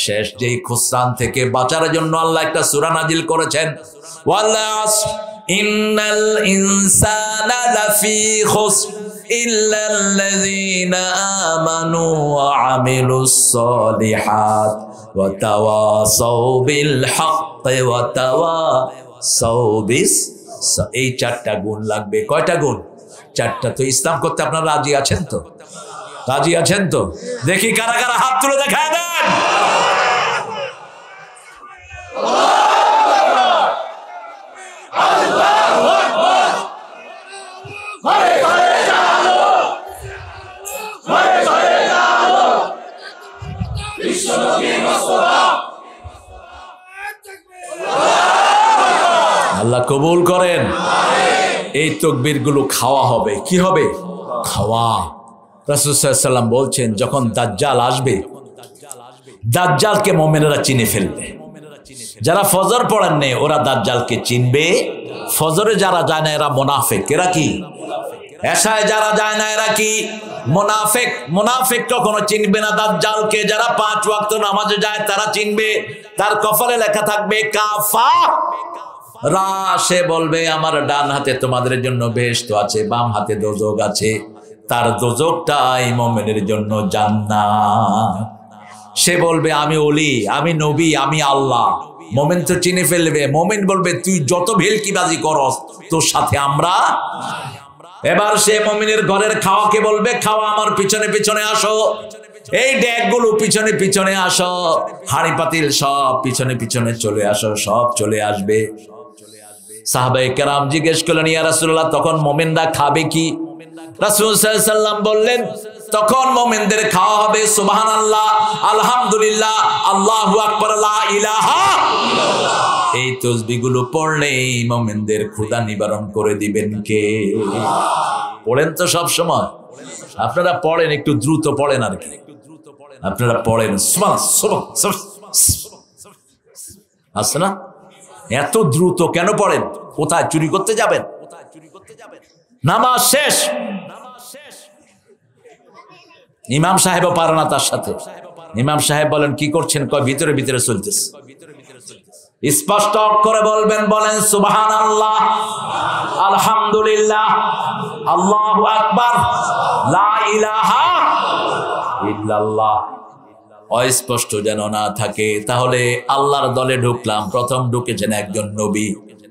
শেষ। যেই খুসরান থেকে বাঁচার জন্য আল্লাহ একটা সূরা নাজিল করেছেন, ওয়াল আসর ইন্নাল ইনসানা লাফি খুসর ইল্লাল্লাযীনা আমানু ওয়া আমিলুস সলিহাত ওয়া তাওয়াসাউ বিল হাক্কি ওয়া তাওয়াসাউ বিস। এই চারটা গুণ লাগবে। কয়টা গুণ? চারটা। তো ইসলাম করতে আপনারা রাজি আছেন তো? রাজি আছেন তো? দেখি কারা কারা হাত তুলে দেখায় দেন। আল্লাহ কবুল করেন। এই তাকবীর গুলো খাওয়া হবে। কি হবে? খাওয়া। রাসূল সাল্লাল্লাহু আলাইহি ওয়াসাল্লাম বলছেন, যখন দাজ্জাল আসবে, দাজ্জালকে মুমিনেরা চিনে ফেলবে। যারা ফজর পড়েন না ওরা দাজ্জালকে চিনবে। ফজরে যারা যায় না এরা মুনাফিক। এরা কি? এশায় যারা যায় না এরা কি? মুনাফিক। মুনাফিক কখনো চিনবে না দাজ্জালকে। যারা 5 ওয়াক্ত নামাজে যায় তারা চিনবে। তার কপালে লেখা থাকবে কাফা। সে বলবে আমার ডান হাতে তোমাদের জন্য বেহেশত আছে, বাম হাতে দোজখ আছে। তার দোজখটাই মুমিনের জন্য জান্নাত। সে বলবে আমি ওলি, আমি নবী, আমি আল্লাহ। মুমিন তো চিনে ফেলবে। মুমিন বলবে তুই যত ভেলকিবাজি করস তোর সাথে আমরা। এবার সে মুমিনের ঘরের খাওয়াকে বলবে খাওয়া আমার পিছনে পিছনে আসো। এই ডেকগুলো পিছনে পিছনে আসো, হাঁড়ি পাতিল সব পিছনে পিছনে চলে আসো। সব চলে আসবে। সাহাবায়ে কেরাম জিজ্ঞেস করলেন, ইয়া রাসূলুল্লাহ তখন মুমিনরা খাবে কি? রাসূল সাল্লাল্লাহু আলাইহি ওয়াসাল্লাম বললেন, তখন মুমিনদের খাওয়া হবে সুবহানাল্লাহ, আলহামদুলিল্লাহ, আল্লাহু আকবার, লা ইলাহা ইল্লাল্লাহ। এই তাসবিহগুলো পড়লেই মুমিনদের ক্ষুধা নিবারণ করে দিবেন কে? পড়েন তো সব সময়। আপনারা পড়েন, একটু দ্রুত পড়েন আর কি। আপনারা পড়েন আছে না? এত দ্রুত কেন পড়েন? কোথায় চুরি করতে যাবেন? নামাজ শেষ, ইমাম সাহেবও পারে না তার সাথে। ইমাম সাহেব বলেন কি করছেন? কয় ভিতরে ভিতরে চলতেছে। স্পষ্ট করে বলবেন, বলেন সুবহানাল্লাহ, আলহামদুলিল্লাহ, আল্লাহু আকবার, লা ইলাহা ইল্লাল্লাহ। অস্পষ্ট যেন না থাকে। তাহলে আল্লাহর দলে ঢুকলাম। প্রথম ঢুকেছেন একজন নবী,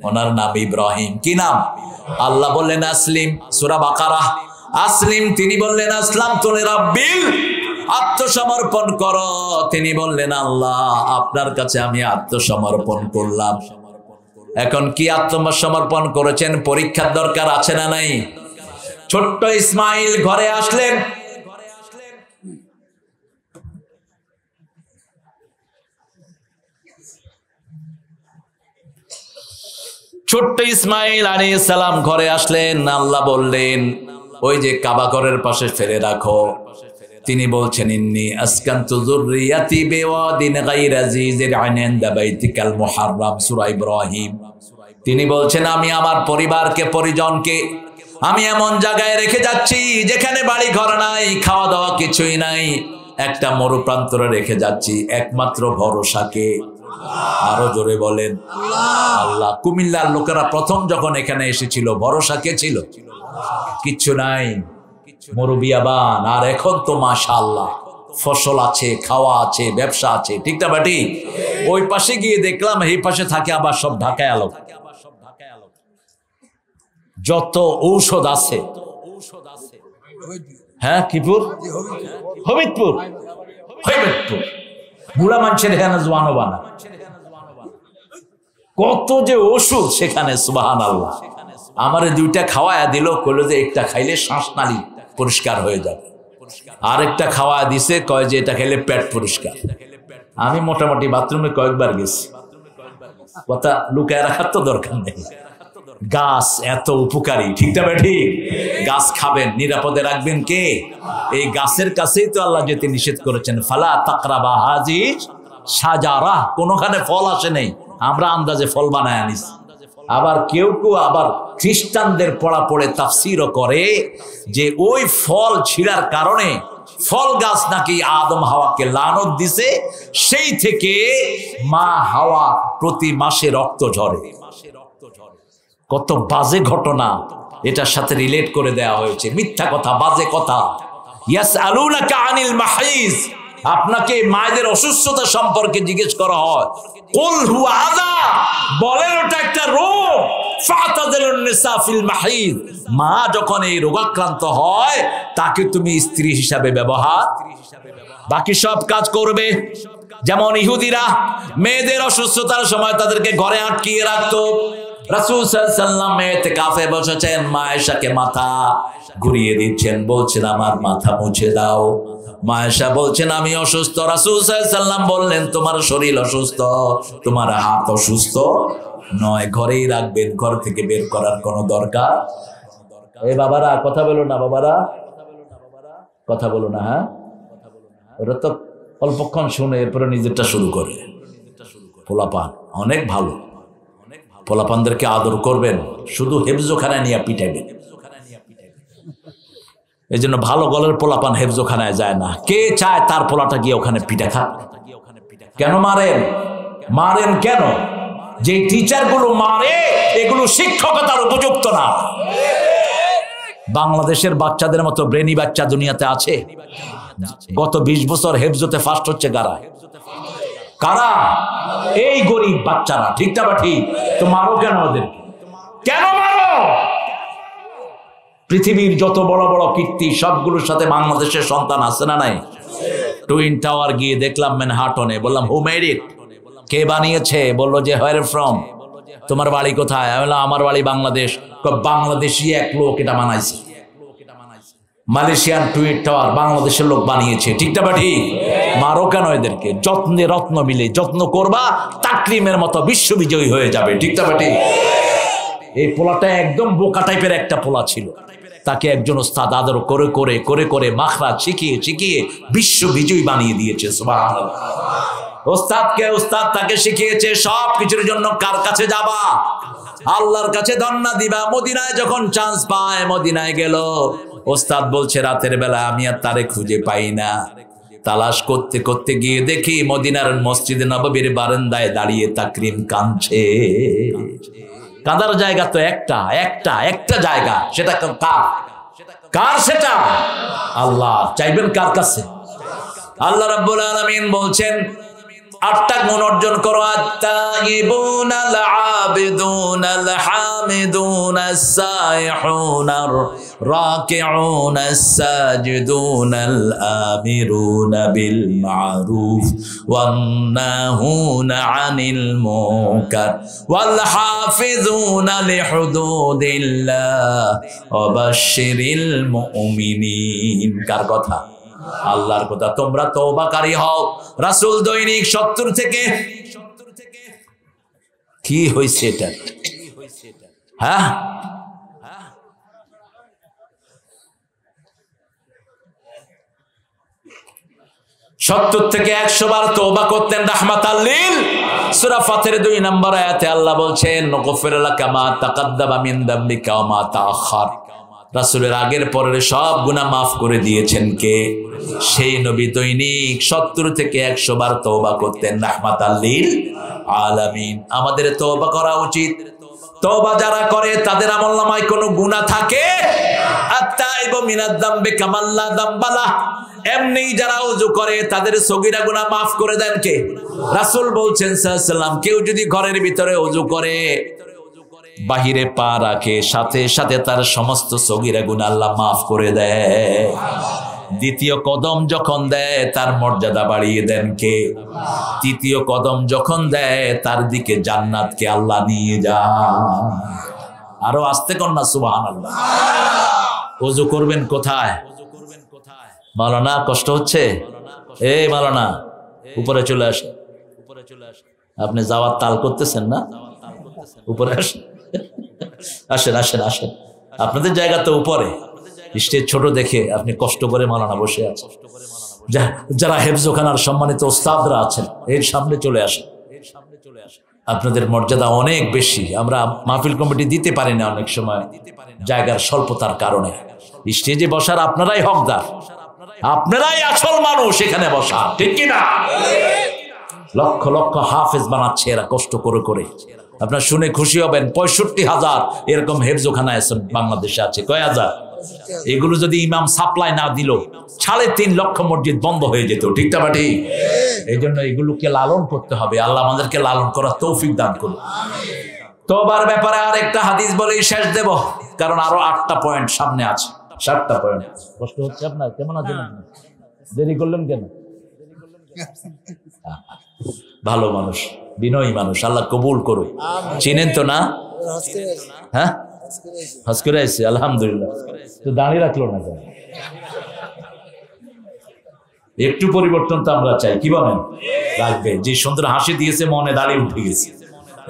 ওনার নাম ইব্রাহিম। কি নাম? আল্লাহ বললেন আসলিম, সূরা বাকারা, আসলিম। তিনি বললেন আসলাম তু লিরাব্বিল, আত্মসমর্পণ করো। তিনি বললেন আল্লাহ আপনার কাছে আমি আত্মসমর্পণ করলাম। এখন কি আত্মসমর্পণ করেছেন? পরীক্ষার দরকার আছে না নাই? ছোট্ট ইসমাইল ঘরে আসলেন। ছোট্ট ইসমাইল আলাইহিস সালাম ঘরে আসলেন। আল্লাহ বললেন ওই যে কাবা ঘরের পাশে ফেলে রাখো। তিনি বলছেন ইন্নী আসকানতু যুররিয়াতি বিওয়াদিন গায়রা জি যার'ইন ইনদা বাইতিকাল মুহাররাম, সূরা ইব্রাহিম। তিনি বলছেন আমি আমার পরিবারকে, পরিজনকে আমি এমন জায়গায় রেখে যাচ্ছি যেখানে বাড়ি ঘর নাই, খাওয়া দাওয়া কিছুই নাই। একটা মরুপ্রান্তরে রেখে যাচ্ছি। একমাত্র ভরসাকে আরো জোরে বলেন আল্লাহ। কুমিল্লার লোকেরা প্রথম যখন এখানে এসেছিল ভরসা কে ছিল? কিচ্ছু নাই, মরুবিয়াবান। আর এখন তো মাশাআল্লাহ ফসল আছে, খাওয়া আছে, ব্যবসা আছে, ঠিক না বাটি? ওই পাশে গিয়ে দেখলাম এই পাশে থাকে আবার সব ঢাকায় আলো। যত ঔষধ আছে, হ্যাঁ কিপুর হবিবপুর হবিবপুর বুড়া মানুষের এখানে জোয়ানো বানা, কত যে ওষুধ সেখানে, সুবহানাল্লাহ। আমারে দুইটা খাওয়ায়া দিল, কইলো যে একটা খাইলে শ্বাসনালী পরিষ্কার হয়ে যাবে, আরেকটা খাওয়া দিছে কয় যে এটা খাইলে পেট পরিষ্কার। আমি মোটামুটি বাথরুমে কয়েকবার গেছি, কথা লুকায় রাখার তো দরকার নেই। গাছ এত উপকারী, ঠিক না বেঠি? গাছ খাবেন, নিরাপদে রাখবেন কে? এই গাছের কাছেই তো আল্লাহ যেতে নিষেধ করেছেন, ফালা তাকরাবা হাজি শাজারা। কোনখানে ফল আসে নেই, আমরা আন্দাজে ফল বানায় আনিস। আবার কেউ কেউ আবার খ্রিস্টানদের পড়া পড়ে তাফসীরও করে যে ওই ফল ছিঁড়ার কারণে ফল গাছ নাকি আদম হাওয়াকে লানত দিছে, সেই থেকে মা হাওয়া প্রতি মাসে রক্ত ঝরে। কত বাজে ঘটনা এটার সাথে রিলেট করে দেওয়া হয়েছে, মিথ্যা কথা, বাজে কথা। ইয়াসআলুনাকা আনিল মাহিজ, আপনাকে মায়েদের অসুস্থতা সম্পর্কে জিজ্ঞেস করা হয়, কুল হুয়া আযা, বলেন ওটা একটা রোগ। ফাতাযিলুন নিসা ফিল মাহিজ, মা যখন এই রোগাক্রান্ত হয় তাকে তুমি স্ত্রী হিসাবে ব্যবহার, বাকি সব কাজ করবে। যেমন ইহুদিরা মেয়েদের অসুস্থতার সময় তাদেরকে ঘরে আটকিয়ে রাখতো। রাসূল সাল্লাল্লাহু আলাইহি ওয়াসাল্লাম ইতিকাফে বসেছেন, মা আয়েশাকে মাথা ঘুরিয়ে দিচ্ছেন, বলছেন আমার মাথা মুছে দাও। মা আয়েশা বলছেন আমি অসুস্থ। রাসূল সাল্লাল্লাহু আলাইহি ওয়াসাল্লাম বললেন তোমার শরীর অসুস্থ, তোমার হাত অসুস্থ নয়, ঘরেই রাখবেন, ঘর থেকে বের করার কোনো দরকার। এই বাবারা কথা বলো না, বাবারা কথা বলো না, হ্যাঁ ওরা তো অল্পক্ষণ শুনে এরপরে নিজেরটা শুরু করে। পোলাপান অনেক ভালো, পোলাপানদেরকে আদর করবেন, শুধু হেফজোখানায় নিয়ে পিটাইবেন। এই জন্য ভালো গলের পোলাপান হেফজোখানায় যায় না। কে চায় তার পোলাটা গিয়ে ওখানে পিটা খা? কেন মারেন? মারেন কেন? যে টিচার গুলো মারে এগুলো শিক্ষকতার উপযুক্ত না। বাংলাদেশের বাচ্চাদের মতো ব্রেনি বাচ্চা দুনিয়াতে আছে? গত 20 বছর হেফজোতে ফার্স্ট হচ্ছে কারা? কারা? এই গরিব বাচ্চারা, ঠিকটা বা ঠিক? তো মারো কেন ওদের? কেন মারো? পৃথিবীর যত বড় বড় কীর্তি সবগুলোর সাথে বাংলাদেশের সন্তান আছে না নাই? টুইন টাওয়ার গিয়ে দেখলাম ম্যানহাটনে, বললাম হু মেড ইট, কে বানিয়েছে? বললো যে হোয়ার ফ্রম, তোমার বাড়ি কোথায়? আমি বললাম আমার বাড়ি বাংলাদেশ। বাংলাদেশি এক লোক এটা বানাইছে, মালয়েশিয়ান টুইন টাওয়ার বাংলাদেশের লোক বানিয়েছে, ঠিকটা বা ঠিক? মারো কেন এদেরকে? যত্নে রত্ন মিলে যত্ন করবা, তাকরিমের মতো বিশ্ববিজয়ী হয়ে যাবে, ঠিকটা বা ঠিক? এই পোলাটা একদম বোকা টাইপের একটা পোলা ছিল, তাকে একজন ওস্তাদ আদর করে করে করে করে মাখরাজ শিখিয়ে শিখিয়ে বিশ্ববিজয়ী বানিয়ে দিয়েছে। সুবহানাল্লাহ। ওস্তাদ তাকে শিখিয়েছে সব কিছুর জন্য কার কাছে যাবা? আল্লাহর কাছে ধন্না দিবা। মদিনায় যখন চান্স পায় মদিনায় গেল, ওস্তাদ বলছে রাতের বেলা আমি আর তারে খুঁজে পাই না, তালাশ করতে করতে গিয়ে দেখি মদিনার মসজিদে নববীর বারান্দায় দাঁড়িয়ে তাকরিম কাঁদছে। কাঁদার জায়গা তো একটা জায়গা, সেটা কার? সেটা আল্লাহ। চাইবেন কার কাছে? আল্লাহ রাব্বুল আলামিন বলছেন 8টা গুণ অর্জন করো, আত-তাইয়িবুনাল আবিদুনাল হামিদুনাস সাইহুনার রাকিউনাস সাজিদুনাল আমিরুনা বিল মারুফ ওয়ান নাহুনা আনিল মুনকার ওয়াল হাফিজুনা লিহুদুদিল্লাহ ওয়া বাশশিরিল মুমিনিন। কার কথা? আল্লাহর কথা। তোমরা তওবাকারী হও। রাসূল দৈনিক 70 থেকে কি হইছে এটা? হ্যাঁ 70 থেকে 100 বার তওবা করতেন রাহমাতাল লিল। সূরা ফাতিরের 2 নম্বর আয়াতে আল্লাহ বলছেন, নগফির লাকা মা তাকাদ্দামা মিন যামবিকা ওয়া মা তাআখার। রাসূলের আগের পরের সব গুনাহ মাফ করে দিয়েছেন কে? সেই নবী দৈনিক 70 থেকে 100 বার তওবা করতেন রাহমাতাল লিল আলামিন। আমাদের তওবা করা উচিত। তওবা যারা করে তাদের আমলনামায় কোনো গুনাহ থাকে? আত-তাইবু মিনাদ যামবি কামান লা যামবালা। এমনি যারা ওযু করে তাদের সগীরা গুনাহ মাফ করে দেন কে? রাসূল বলছেন সাল্লাল্লাহু আলাইহি ওয়াসাল্লাম, কেউ যদি ঘরের ভিতরে ওযু করে বাহিরে পা রাখে, সাথে সাথে তার সমস্ত সগীরা গুনাহ আল্লাহ মাফ করে দেয়। দ্বিতীয় কদম যখন দেয় তার মর্যাদা বাড়িয়ে দেন কে? তৃতীয় কদম যখন দেয় তার দিকে জান্নাতকে আল্লাহ নিয়ে যায়। আরো আস্তে কন্যা সুবহানাল্লাহ। ওযু করবেন কোথায়? মাওলানা কষ্ট হচ্ছে? এই মাওলানা উপরে চলে আসেন। আপনি যাওয়ার তাল করতেছেন না? উপরে আসেন, আসেন আসেন আসেন। আপনাদের জায়গা তো উপরে, স্টেজ ছোট দেখে আপনি কষ্ট করে মাওলানা বসে আছেন। যারা হেফজখানার সম্মানিত ওস্তাদরা আছেন এর সামনে চলে আসেন। আপনাদের মর্যাদা অনেক বেশি। আমরা মাহফিল কমিটি দিতে পারি না অনেক সময় জায়গার স্বল্পতার কারণে। স্টেজে বসার আপনারাই হকদার, আপনারাই আসল মানুষ এখানে বসা, ঠিক কিনা? লক্ষ লক্ষ হাফেজ বানাচ্ছে এরা কষ্ট করে করে। আপনারা শুনে খুশি হবেন 65,000 এরকম হেফজখানা বাংলাদেশে আছে। কয় হাজার? এগুলো যদি ইমাম সাপ্লাই না দিল 3.5 লক্ষ মসজিদ বন্ধ হয়ে যেত, ঠিক না ঠিক? এই জন্য এগুলোকে লালন করতে হবে। আল্লাহ আমাদেরকে লালন করার তৌফিক দান করুন। তওবার ব্যাপারে আর একটা হাদিস বলেই শেষ দেব, কারণ আরো 8টা পয়েন্ট সামনে আছে। 7টা পয়েন্ট। কষ্ট হচ্ছে আপনার? কেমন আছেন আপনি? দেরি করলেন কেন? ভালো মানুষ, বিনয়ী মানুষ, আল্লাহ কবুল করুন। চিনেন তো না? হ্যাঁ, হজ করে আসছে, আলহামদুলিল্লাহ। তো দাঁড়িয়ে রাখলো না কেন? একটু পরিবর্তন তো আমরা চাই, কি বলেন? রাখবে। যে সুন্দর হাসি দিয়েছে মনে দাঁড়িয়ে উঠে গেছে,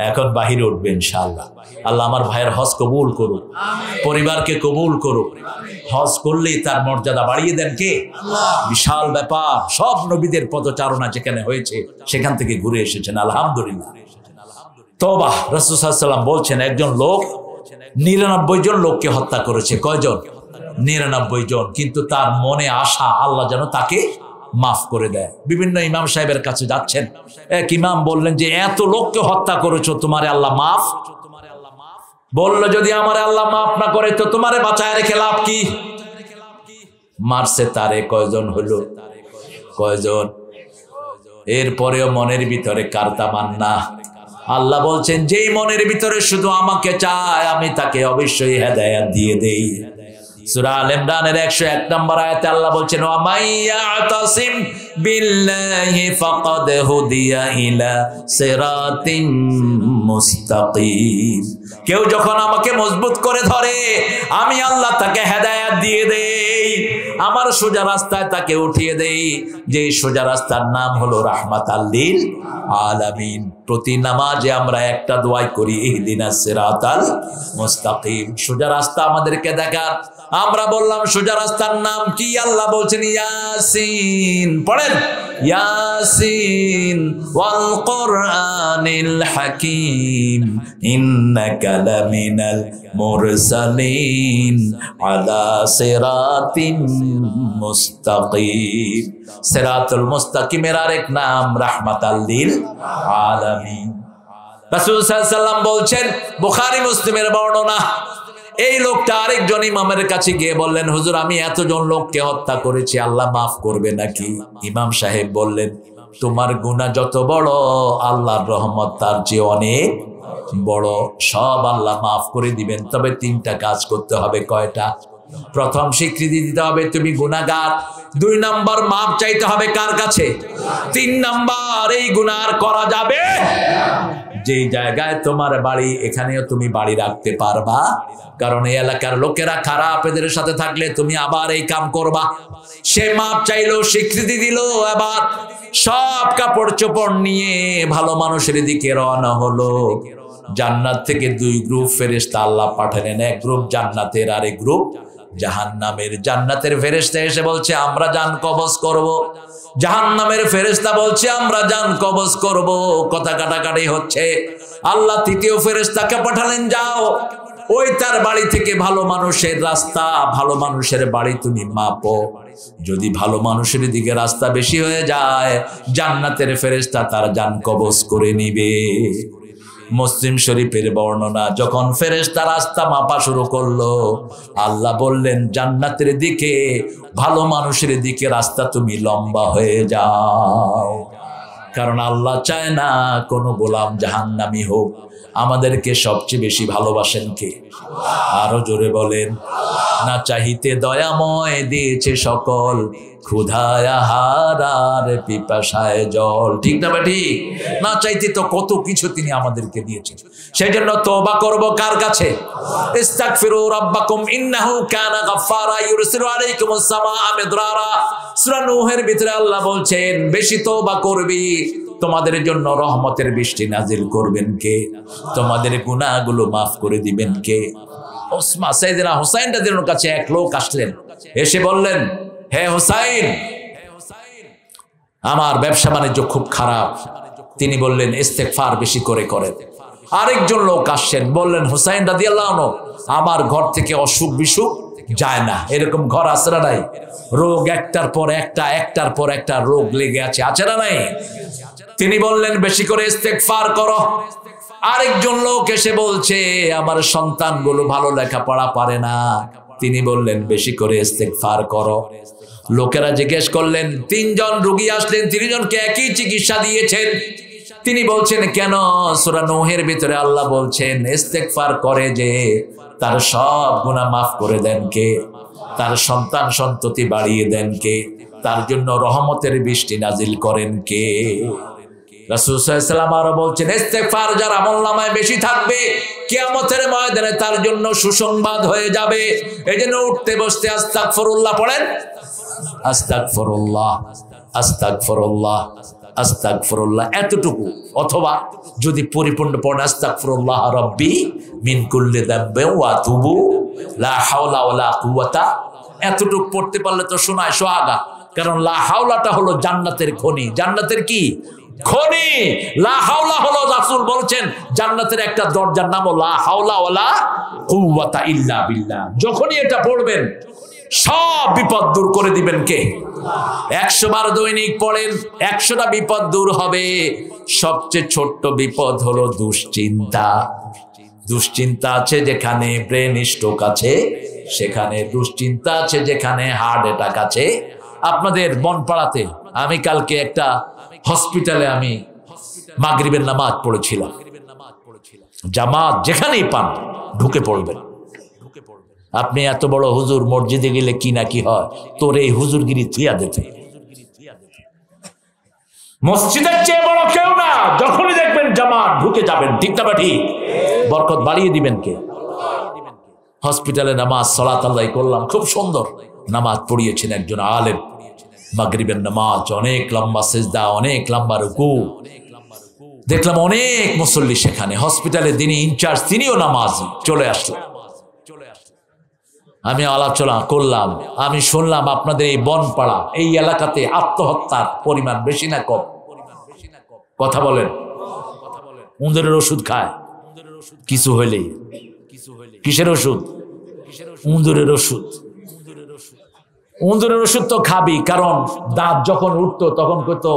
এখন বাহিরে উঠবে ইনশাআল্লাহ। আল্লাহ আমার ভাইয়ের হজ কবুল করুন, পরিবারকে কবুল করুন। হজ করলেই তার মর্যাদা বাড়িয়ে দেন কে? বিশাল ব্যাপার। সব নবীদের পদচারণা যেখানে হয়েছে সেখান থেকে ঘুরে এসেছেন, আলহামদুলিল্লাহ। তওবা। রাসূল সাল্লাল্লাহু আলাইহি ওয়াসাল্লাম বলছেন একজন লোক 99 জন লোককে হত্যা করেছে। কয়জন? 99 জন। কিন্তু তার মনে আশা আল্লাহ যেন তাকে মাফ করে দেয়। বিভিন্ন ইমাম সাহেবের কাছে যাচ্ছেন, এক ইমাম বললেন যে এত লোককে হত্যা করেছো, তোমারে আল্লাহ মাফ? বললো যদি আমারে আল্লাহ মাফ না করে তো তোমারে বাঁচায় রেখে লাভ কি? মারছে তারে কয়জন হলো? কয়জন? এরপরেও মনের ভিতরে কারতা মান্না। আল্লাহ বলছেন যেই মনের ভিতরে শুধু আমাকে চায় আমি তাকে অবশ্যই হেদায়েত দিয়ে দেই। সূরা আল ইমরানের 101 নম্বর আয়াতে আল্লাহ বলছেন ওয়া মাইয়াতাসিম বিল্লাহি ফাকাদ হুদিয়া ইলা সিরাতিম মুস্তাকিম। কেউ যখন আমাকে মজবুত করে ধরে আমি আল্লাহ তাকে হেদায়েত দিয়ে দেই, আমার সোজা রাস্তায় তাকে উঠিয়ে দেই। যে সোজা রাস্তার নাম হলো রাহমাতাল লিল আলামিন। প্রতি নামাজে আমরা একটা দোয়াই করি, ইহদিনাস সিরাতাল মুস্তাকিম। সোজা রাস্তা আমাদেরকে দেখান। আমরা বললাম সোজা রাস্তার নাম কি? আল্লাহ বলছেন ইয়াসিন। পড়েন ইয়াসিন ওয়াল কুরআনিল হাকিম ইন্নাকা লামিনাল মুরসালিন আলা সিরাতিম মুস্তাকিম। সিরাতুল মুস্তাকিমের আরেক নাম রাহমাতাল লিল আলামিন। রাসূল সাল্লাল্লাহু আলাইহি ওয়াসাল্লাম বলছেন, বুখারী মুসলিমের বর্ণনা, এই লোকটা আরেকজন ইমামের কাছে গিয়ে বললেন হুজুর আমি এতজন লোককে হত্যা করেছি, আল্লাহ মাফ করবে নাকি? ইমাম সাহেব বললেন তোমার গুনাহ যত বড় আল্লাহর রহমত তার চেয়ে অনেক বড়। সব আল্লাহ মাফ করে দিবেন, তবে 3টা কাজ করতে হবে। কয়টা? প্রথম স্বীকৃতি দিতে হবে তুমি গুনাহগার। 2 নাম্বার মাফ চাইতে হবে কার কাছে? 3 নাম্বার এই গুনাহ আর করা যাবে। যে জায়গায় তোমার বাড়ি এখানেও তুমি বাড়ি রাখতে পারবা, কারণ এই এলাকার লোকেরা খারাপ, এদের সাথে থাকলে তুমি আবার এই কাম করবা। সে মাপ চাইলো, স্বীকৃতি দিল, আবার সব কাপড় চোপড় নিয়ে ভালো মানুষের দিকে রওনা হলো। জান্নাত থেকে 2 গ্রুপ ফেরেশতা আল্লাহ পাঠালেন, এক গ্রুপ জান্নাতের আর এক গ্রুপ জাহান্নামের। জান্নাতের ফেরেশতা এসে বলছে আমরা জান কবজ করব, জাহান্নামের ফেরেশতা বলছে আমরা জান কবজ করব। কথা কাটাকাটি হচ্ছে। আল্লাহ 3য় ফেরেশতাকে পাঠালেন, যাও ওই তার বাড়ি থেকে ভালো মানুষের রাস্তা, ভালো মানুষের বাড়ি তুমি মাপো। যদি ভালো মানুষের দিকে রাস্তা বেশি হয়ে যায়, জান্নাতের ফেরেশতা তার জান কবজ করে নিবে। মুসলিম শরীফের বর্ণনা, যখন ফেরেশতা রাস্তা মাপা শুরু করলো, আল্লাহ বললেন জান্নাতের দিকে ভালো মানুষের দিকে রাস্তা তুমি লম্বা হয়ে যাও। কারণ আল্লাহ চায় না কোনো গোলাম জাহান্নামী হোক। আমাদেরকে সবচেয়ে বেশি ভালোবাসেন কে? আরো জোরে বলেন। না চাহিতে দয়াময় দিয়েছে সকল, ক্ষুধায় আহার আর পিপাসায় জল। ঠিক না ঠিক? না চাইতে তো কত কিছু তিনি আমাদেরকে দিয়েছেন। সেই জন্য তওবা করব কার কাছে? ইস্তাগফিরু রাব্বাকুম ইন্নাহু কানা গাফফারা ইউরসিলু আলাইকুমুস সামাআ মিদরারা। সূরা নূহের ভিতরে আল্লাহ বলছেন বেশি তওবা করবি, তোমাদের জন্য রহমতের বৃষ্টি নাজিল করবেন কে? তোমাদের গুনাহগুলো মাফ করে দিবেন কে? ওসমান সাইয়েদনা হুসাইন রাদিয়াল্লাহু কাছে এক লোক আসলেন, এসে বললেন, হে হুসাইন, আমার ব্যবসা বাণিজ্য খুব খারাপ। তিনি বললেন ইস্তেগফার বেশি করে করেন। আরেকজন লোক আসছেন, বললেন হুসাইন রাদিয়াল্লাহু আনহু, আমার ঘর থেকে অসুখ বিসুখ যায় না। এরকম ঘর আছে না নাই? রোগ একটার পর একটা, একটার পর একটা রোগ লেগে আছে, আছে না নাই? তিনি বললেন বেশি করে ইস্তেগফার করো। আরেকজন লোক এসে বলছে আমার সন্তানগুলো ভালো লেখাপড়া পারে না। তিনি বললেন বেশি করে ইস্তেগফার করো। লোকেরা জিজ্ঞেস করলেন, তিনজন রোগী আসলেন, তিনজনকে একই চিকিৎসা দিয়েছেন। তিনি বলছেন কেন? সূরা নূহের ভিতরে আল্লাহ বলছেন ইস্তেগফার করে যে তার সব গুনাহ মাফ করে দেন কে? তার সন্তান সন্ততি বাড়িয়ে দেন কে? তার জন্য রহমতের বৃষ্টি নাজিল করেন কে? রাসূল সাল্লাল্লাহু আলাইহি ওয়াসাল্লাম আরো বলছেন ইস্তেগফার যার আমলনামায় বেশি থাকবে, কিয়ামতের ময়দানে তার জন্য সুসংবাদ হয়ে যাবে। এজন্য উঠতে বসতে আস্তাগফিরুল্লাহ পড়েন, আস্তাগফিরুল্লাহ, আস্তাগফিরুল্লাহ, আস্তাগফিরুল্লাহ, এতটুকু। অথবা যদি পরিপূর্ণ পড়েন আস্তাগফিরুল্লাহ রাব্বি মিন কুল্লি যামবিন ওয়া আতুবু লা হাওলা ওয়ালা কুওয়াতা, এতটুকু পড়তে পারলে তো শোনায় সোহাগা। কারণ লা হাওলাটা হলো জান্নাতের খনি। জান্নাতের কি খনি? লা হাওলা হলো, রাসূল বলছেন জান্নাতের একটা দরজার নাম লা হাওলা ওয়ালা কুওয়াতা ইল্লা বিল্লাহ। যখনই এটা পড়বেন সব বিপদ দূর করে দিবেন কে? 100 বার দৈনিক পড়েন, 100টা বিপদ দূর হবে। সবচেয়ে ছোট্ট বিপদ হলো দুশ্চিন্তা। দুশ্চিন্তা আছে যেখানে ব্রেন স্ট্রোক আছে, সেখানে দুশ্চিন্তা আছে যেখানে হার্ট অ্যাটাক আছে। আপনাদের বনপাড়াতে আমি কালকে একটা হসপিটালে আমি মাগরিবের নামাজ পড়েছিলাম। জামাত যেখানেই পান ঢুকে পড়বেন। আপনি এত বড় হুজুর, মসজিদে গেলে কি না কি হয়, তোর এই হুজুরগিরি থিয়া দিতে। মসজিদের চেয়ে বড় কেউ না। যখনই দেখবেন জামাত ঢুকে যাবেন, ঠিক না ঠিক? বরকত বাড়িয়ে দিবেন কে? হসপিটালে নামাজ সালাত আদায় করলাম, খুব সুন্দর নামাজ পড়িয়েছেন একজন আলেম। মাগরিবের নামাজ, অনেক লম্বা সিজদা, অনেক লম্বা রুকু। দেখলাম অনেক মুসল্লি সেখানে। হসপিটালে যিনি ইনচার্জ তিনিও নামাজি, চলে আসলেন। আমি আলোচনা করলাম, আমি শুনলাম আপনাদের এই বনপাড়া এই এলাকাতে আত্মহত্যার পরিমাণ বেশি না কম? কথা বলেন। উন্দরের ওষুধ খায় কিছু হইলেই। কিসের ওষুধ? উন্দরের ওষুধ। উন্দরের ওষুধ তো খাবি, কারণ দাঁত যখন উঠতো তখন কইতো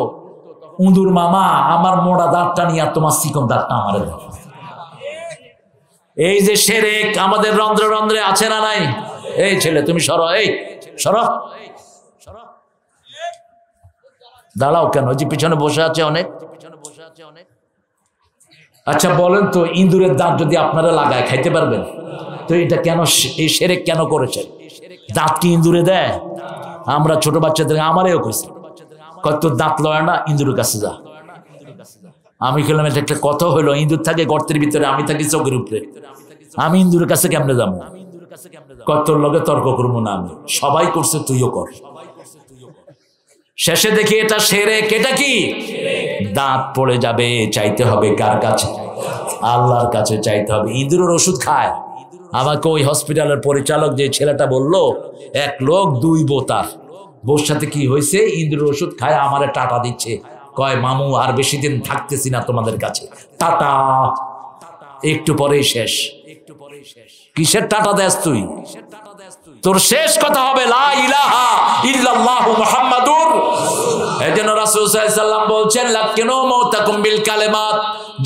উন্দুর মামা আমার মোড়া দাঁতটা নিয়ে তোমার চিকন দাঁতটা আমারে দাও। এই যে শিরক আমাদের রন্ধ্রে রন্ধ্রে আছে না নাই? এই ছেলে তুমি সরো, এই সরো, দাঁড়াও কেন? যে পিছনে বসে আছে অনেক। আচ্ছা বলেন তো, ইঁদুরের দাঁত যদি আপনারা লাগায় খাইতে পারবেন? তো এটা কেন, এই শিরক কেন করেছেন? দাঁত কি ইঁদুরে দেয়? আমরা ছোট বাচ্চাদের, আমারও কইছে কত দাঁত লয় না, ইঁদুরের কাছে যা। আমি খেলাম এটা একটা কথা হইলো, ইঁদুর থাকে গর্তের ভিতরে, আমি থাকি চোখের উপরে, আমি ইঁদুরের কাছে কেমনে যাবো? কত লগে তর্ক করবো না আমি? সবাই করছে, তুইও কর। শেষে দেখি এটা শিরক। এটা কি? দাঁত পড়ে যাবে, চাইতে হবে কার কাছে? আল্লাহর কাছে চাইতে হবে। ইঁদুরের ওষুধ খায়। আমাকে ওই হসপিটালের পরিচালক যে ছেলেটা বললো, এক লোক দুই বউ, তার বউর সাথে কি হয়েছে, ইঁদুরের ওষুধ খায় আমারে টাটা দিচ্ছে, কয় মামু আর বেশি দিন থাকতেছি না তোমাদের কাছে, টাটা, একটু পরেই শেষ। কিসের টাটা দেস তুই? তোর শেষ কথা হবে লা ইলাহা ইল্লাল্লাহু মুহাম্মাদুর। এজন্য রাসূল সাল্লাল্লাহু আলাইহি ওয়াসাল্লাম বলছেন লাকিনু মাউতাকুম বিল কালিমাত।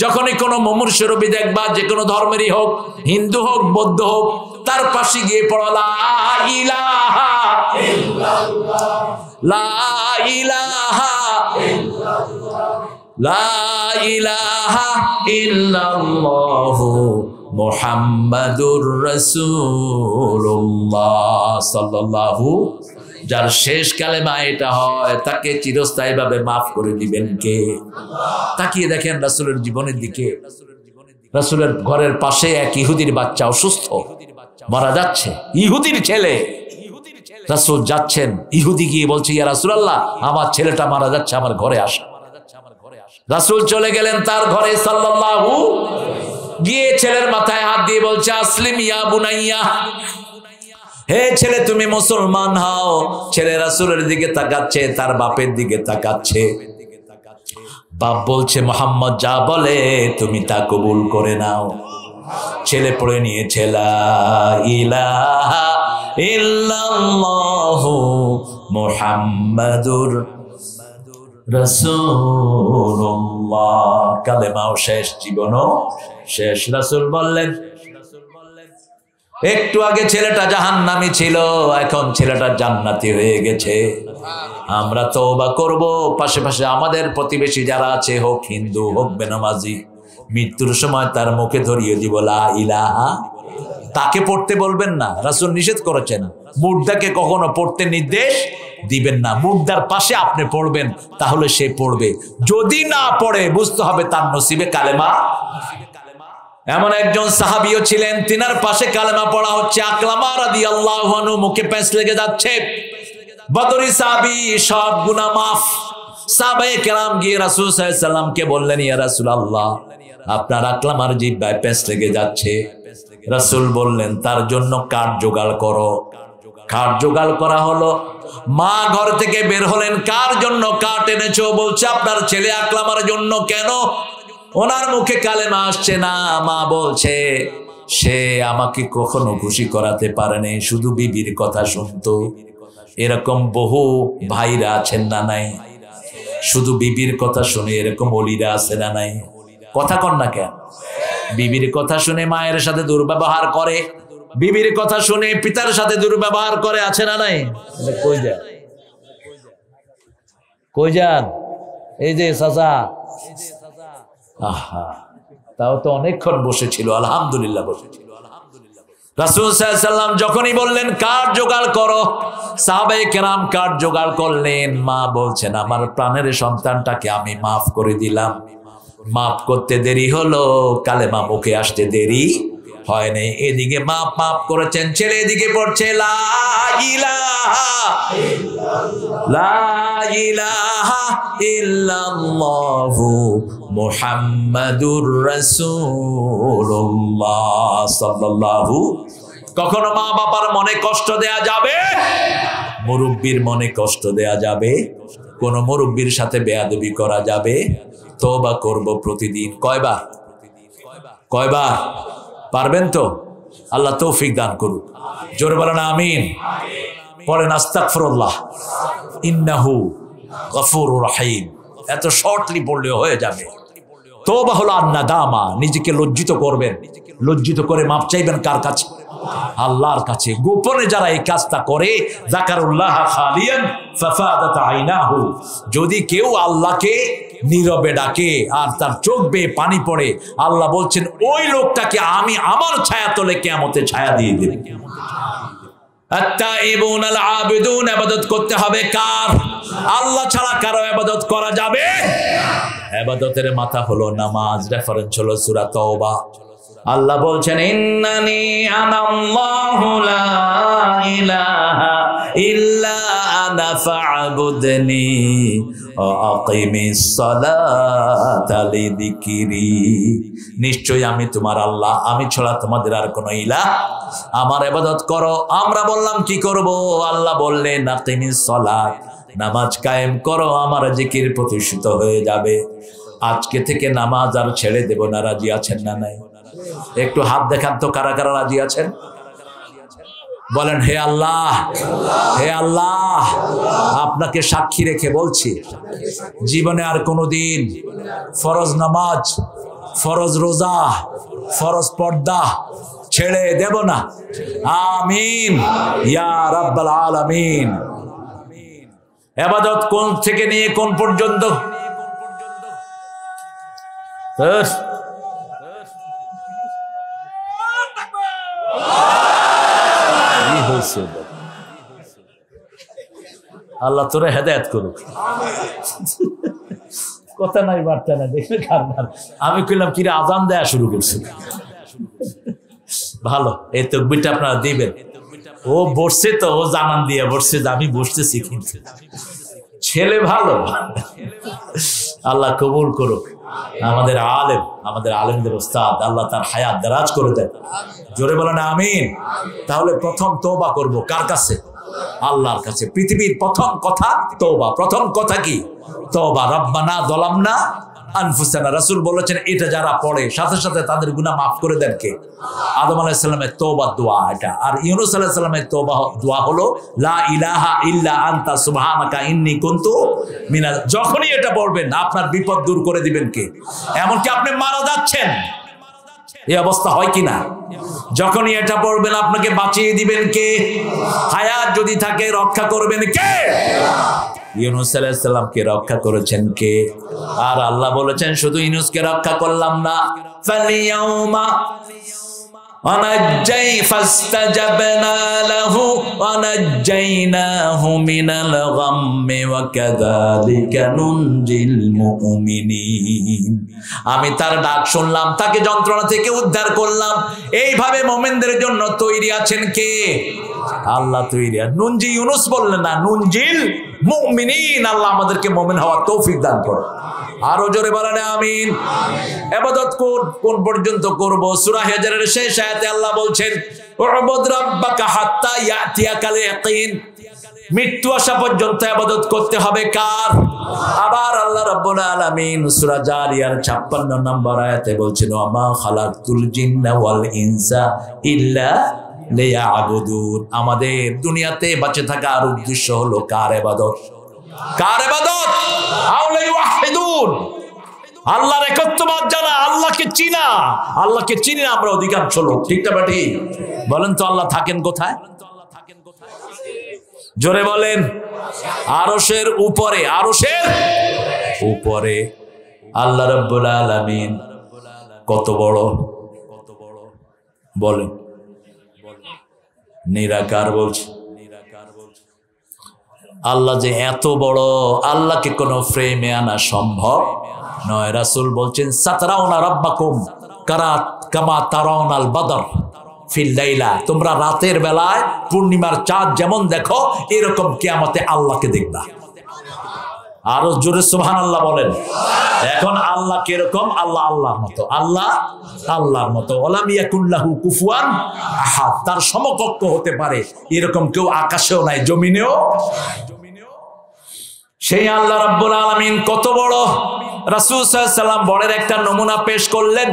যখনই কোনো মুমূর্ষু রোগী দেখবা, যে কোনো ধর্মেরই হোক, হিন্দু হোক বৌদ্ধ হোক, তার পাশে গিয়ে পড়ো লা ইলাহা ইল্লাল্লাহ, লা ইলাহা ইল্লাল্লাহ, লা ইলাহা ইল্লাল্লাহু মুহাম্মাদুর রাসূলুল্লাহ সাল্লাল্লাহু। যার শেষ কালেমা এটা হয় তাকে চিরস্থায়ীভাবে মাফ করে দিবেন কে? তাকিয়ে দেখেন রাসূলের জীবনের দিকে। রাসূলের ঘরের পাশে এক ইহুদির বাচ্চা অসুস্থ, মারা যাচ্ছে, ইহুদির ছেলে। রাসূল যাচ্ছেন, ইহুদি গিয়ে বলছে ইয়া রাসূলুল্লাহ, আমার ছেলেটা মারা যাচ্ছে, আমার ঘরে আসো। রাসূল চলে গেলেন তার ঘরে সাল্লাল্লাহু, গিয়ে ছেলের মাথায় হাত দিয়ে বলছে আসলিম ইয়া বুনাইয়া, হে ছেলে তুমি মুসলমান হও। ছেলে রাসূলের দিকে তাকাচ্ছে, তার বাপের দিকে তাকাচ্ছে। বাপ বলছে মুহাম্মদ যা বলে তুমি তা কবুল করে নাও। ছেলে পড়ে নিয়েছে লা ইলাহা ইল্লাল্লাহু মুহাম্মাদুর রাসূলুল্লাহ। কালেমাও শেষ, জীবনও শেষ। রাসূল বললেন একটু আগে ছেলেটা জাহান্নামী ছিল, এখন ছেলেটা জান্নাতি হয়ে গেছে। আমরা তওবা করব, পাশে পাশে আমাদের প্রতিবেশী যারা আছে, হোক হিন্দু হোক বেনামাজি, মৃত্যুর সময় তার মুখে ধরিয়ে দিব লা ইলাহা। তাকে পড়তে বলবেন না, রাসূল নিষেধ করেছেন। মুর্দাকে কখনো পড়তে নির্দেশ দিবেন না। মুর্দার পাশে আপনি পড়বেন, তাহলে সে পড়বে। যদি না পড়ে বুঝতে হবে তার নসিবে কালেমা। এমন একজন সাহাবীও ছিলেন, তিনার পাশে কালেমা পড়া হচ্ছে, আকলামা রাদিয়াল্লাহু আনহু মুখে প্যাঁচ লেগে যাচ্ছে। বদরি সাহাবী, সব গুনাহ মাফ। সাহাবায়ে কেরাম গিয়ে রাসূল সাল্লাল্লাহু আলাইহি ওয়াসাল্লামকে বললেন ইয়া রাসূলুল্লাহ, আপনার আকলামার জিহ্বায় প্যাঁচ লেগে যাচ্ছে। রাসূল বললেন তার জন্য কাঠ জোগাড় করো। কাঠ জোগাড় করা হলো। মা ঘর থেকে বের হলেন, কার জন্য কাঠ এনেছো? বলছে আপনার ছেলে আকলামার জন্য। কেন? ওনার মুখে কালেমা আসছে না। মা বলছে সে আমাকে কখনো খুশি করাতে পারেনি, শুধু বিবির কথা শুনতো। এরকম বহু ভাইরা আছেন না নাই? শুধু বিবির কথা শুনে এরকম অলিরা আছে না নাই? কথা কন না কেন? বিবির কথা শুনে মায়ের সাথে দুর্ব্যবহার করে, বিবির কথা শুনে পিতার সাথে দুর্ব্যবহার করে, আছে না নাই? কই যান, কই যান? এই যে চাচা, আহা, তাও তো অনেকক্ষণ বসেছিল, আলহামদুলিল্লাহ বসেছিল। রাসূল সাল্লাল্লাহু আলাইহি ওয়াসাল্লাম যখনই বললেন কাঠ জোগাড় করো, সাহাবায়ে কেরাম কাঠ জোগাড় করলেন। মা বলছেন আমার প্রাণের সন্তানটাকে আমি মাফ করে দিলাম। মাফ করতে দেরি হলো, কালেমা মুখে আসতে দেরি হয়নি। এদিকে মাপ মাপ করেছেন, ছেলে এদিকে পড়ছে লা ইলাহা ইল্লাল্লাহ, লা ইলাহা ইল্লাল্লাহু মুহাম্মাদুর রাসূলুল্লাহ সাল্লাল্লাহু। কখনো মা বাবার মনে কষ্ট দেয়া যাবে, মুরব্বির মনে কষ্ট দেয়া যাবে, কোন মুরব্বির সাথে বেয়াদবি করা যাবে। তওবা করব প্রতিদিন। কয়বার? কয়বার? পারবেন তো? আল্লাহ তৌফিক দান করুন। জোরে বলেন আমিন। পড়েন আস্তাগফিরুল্লাহ ইন্নাহু গফুরুর রহিম। এত শর্টলি পড়লেও হয়ে যাবে। তওবা হলো আন-নাদামা, নিজেকে লজ্জিত করবেন, লজ্জিত করে মাপ চাইবেন কার কাছে? আল্লাহর কাছে। গোপনে যারা এই কাজটা করে, যাকারুল্লাহ খালিয়ান ফাফাদাত আইনাহু, যদি কেউ আল্লাহকে নীরবে ডাকে আর তার চোখ বেয়ে পানি পড়ে, আল্লাহ বলছেন ওই লোকটাকে আমি আমার ছায়া তলে কিয়ামতে ছায়া দিয়ে দেব। আত-তাইবুন আল-আবিদুন, ইবাদত করতে হবে কার? আল্লাহ ছাড়া কারো ইবাদত করা যাবে? ইবাদতের মাথা হলো নামাজ। রেফারেন্স হলো সূরা তাওবা। আল্লাহ বলছেন ইন্নানি আনাল্লাহু লা ইলাহা ইল্লা আনা ফা'বুদনি ওয়া আকিমিস সালাতা লিযিকরি। নিশ্চয়ই আমি তোমার আল্লাহ, আমি ছাড়া তোমাদের আর কোনো ইলাহ, আমার ইবাদত করো। আমরা বললাম কি করব? আল্লাহ বললেন আকিমিস সালাত, নামাজ কায়েম করো, আমার জিকির প্রতিষ্ঠিত হয়ে যাবে। আজকে থেকে নামাজ আর ছেড়ে দেব না, রাজি আছেন না নাই? একটু হাত দেখান তো কারা কারা রাজি আছেন। বলেন, হে আল্লাহ, হে আল্লাহ, আপনাকে সাক্ষী রেখে বলছি, জীবনে আর কোনোদিন ফরজ নামাজ, ফরজ রোজা, ফরজ পর্দা ছেড়ে দেব না। আমিন ইয়া রাব্বাল আলামিন। ইবাদত কোন থেকে নিয়ে কোন পর্যন্ত? আল্লাহ তোরে হেদায়েত করুক। কথা নাই বার্তা না, দেখলে কারবার। আমি কইলাম কিরে আজান দেয়া শুরু করছি। ভালো, এই তাকবীরটা আপনারা দিবেন। ও বসছে তো, ও জানান দিয়ে বসছে যে আমি বসতেছি, কিন্তু ছেলে ভালো। আল্লাহ কবুল করুক। আমাদের আলেম, আমাদের আলেমদের ওস্তাদ, আল্লাহ তার হায়াত দারাজ করে দেন। জোরে বলেন আমিন। তাহলে প্রথম তওবা করব কার কাছে? আল্লাহর কাছে। পৃথিবীর প্রথম কথা তওবা। প্রথম কথা কি? তওবা। রব্বানা যালামনা আনফুসানা, রাসূল বলেছেন এটা যারা পড়ে সাথে সাথে তাদের গুনাহ মাফ করে দেন কে? আদম আলাইহিস সালামের তওবার দোয়া এটা। আর ইউনূস আলাইহিস সালামের তওবা দোয়া হলো লা ইলাহা ইল্লা আনতা সুবহানাকা ইন্নী কুনতু মিনাল। যখনই এটা পড়বেন আপনার বিপদ দূর করে দিবেন কে? এমনকি আপনি মারা যাচ্ছেন, এই অবস্থা হয় কিনা? যখনই এটা পড়বেন আপনাকে বাঁচিয়ে দিবেন কে? হায়াত যদি থাকে রক্ষা করবেন কে? ইউনূস আলাইহিস সালামকে রক্ষা করেছেন কে? আর আল্লাহ বলেছেন শুধু ইউনূসকে রক্ষা করলাম না, ফালিয়াউমা ওয়ানাজ্জাই ফাস্তাজাবনা লাহু ওয়ানাজ্জাইনাহু মিনাল গাম্মি ওয়া কাযালিকা নুনজিল মুমিনিন। আমি তার ডাক শুনলাম, তাকে যন্ত্রণা থেকে উদ্ধার করলাম। এইভাবে মুমিনদের জন্য তৈরি আছেন কে? আল্লাহ তৈরি। নুনজি ইউনূস বললেন না, নুনজিল মুমিনিন। আল্লাহ আমাদেরকে মুমিন হওয়ার তৌফিক দান করুন। আরো জোরে বলেন আমিন। ইবাদত কোন পর্যন্ত করব? সূরা হিজরের শেষ আয়াতে আল্লাহ বলছেন উবুদ রাব্বাকা হাত্তা ইয়াতিয়াকাল ইয়াকিন। মৃত্যু আসা পর্যন্ত ইবাদত করতে হবে কার? আবার আল্লাহ রাব্বুল আলামিন সূরা জারিয়ার 56 নম্বর আয়াতে বলছেন ওয়া মা খালাকতুল জিন্না ওয়াল ইনসা ইল্লা লিয়াবুদুন। আমাদের দুনিয়াতে বেঁচে থাকার উদ্দেশ্য হলো কার ইবাদত? কার ইবাদত? আউলা ইউহিদুন, আল্লাহর একত্ববাদ জানা, আল্লাহকে চিনা। আল্লাহকে চিনি না আমরা অধিকাংশ লোক, ঠিক না বাটি? বলেন তো আল্লাহ থাকেন কোথায়? জোরে বলেন। আরশের উপরে, আরশের উপরে। আল্লাহ রাব্বুল আলামিন কত বড় বলেন? নিরাকার বলছে। আল্লাহ যে এত বড়, আল্লাহকে কোনো ফ্রেমে আনা সম্ভব নয়। রাসূল বলছেন সাতরাউনা রাব্বাকুম কামা তারাউনাল বদর ফিল লাইলা। তোমরা রাতের বেলায় পূর্ণিমার চাঁদ যেমন দেখো এরকম কিয়ামতে আল্লাহকে দেখবা। আরো জোরে সুবহানাল্লাহ বলেন। এখন আল্লাহ কিরকম? আল্লাহ আল্লাহর মতো। আল্লাহ আল্লাহর মতো। ওয়ালাম ইয়াকুল লাহু কুফুয়ান আহাদ, তার সমকক্ষ হতে পারে এরকম কেউ আকাশেও নাই, জমিনেও। সেই আল্লাহ রাব্বুল আলামিন কত বড়। রাসূল সাল্লাল্লাহু আলাইহি সাল্লাম বড়ের একটা নমুনা পেশ করলেন।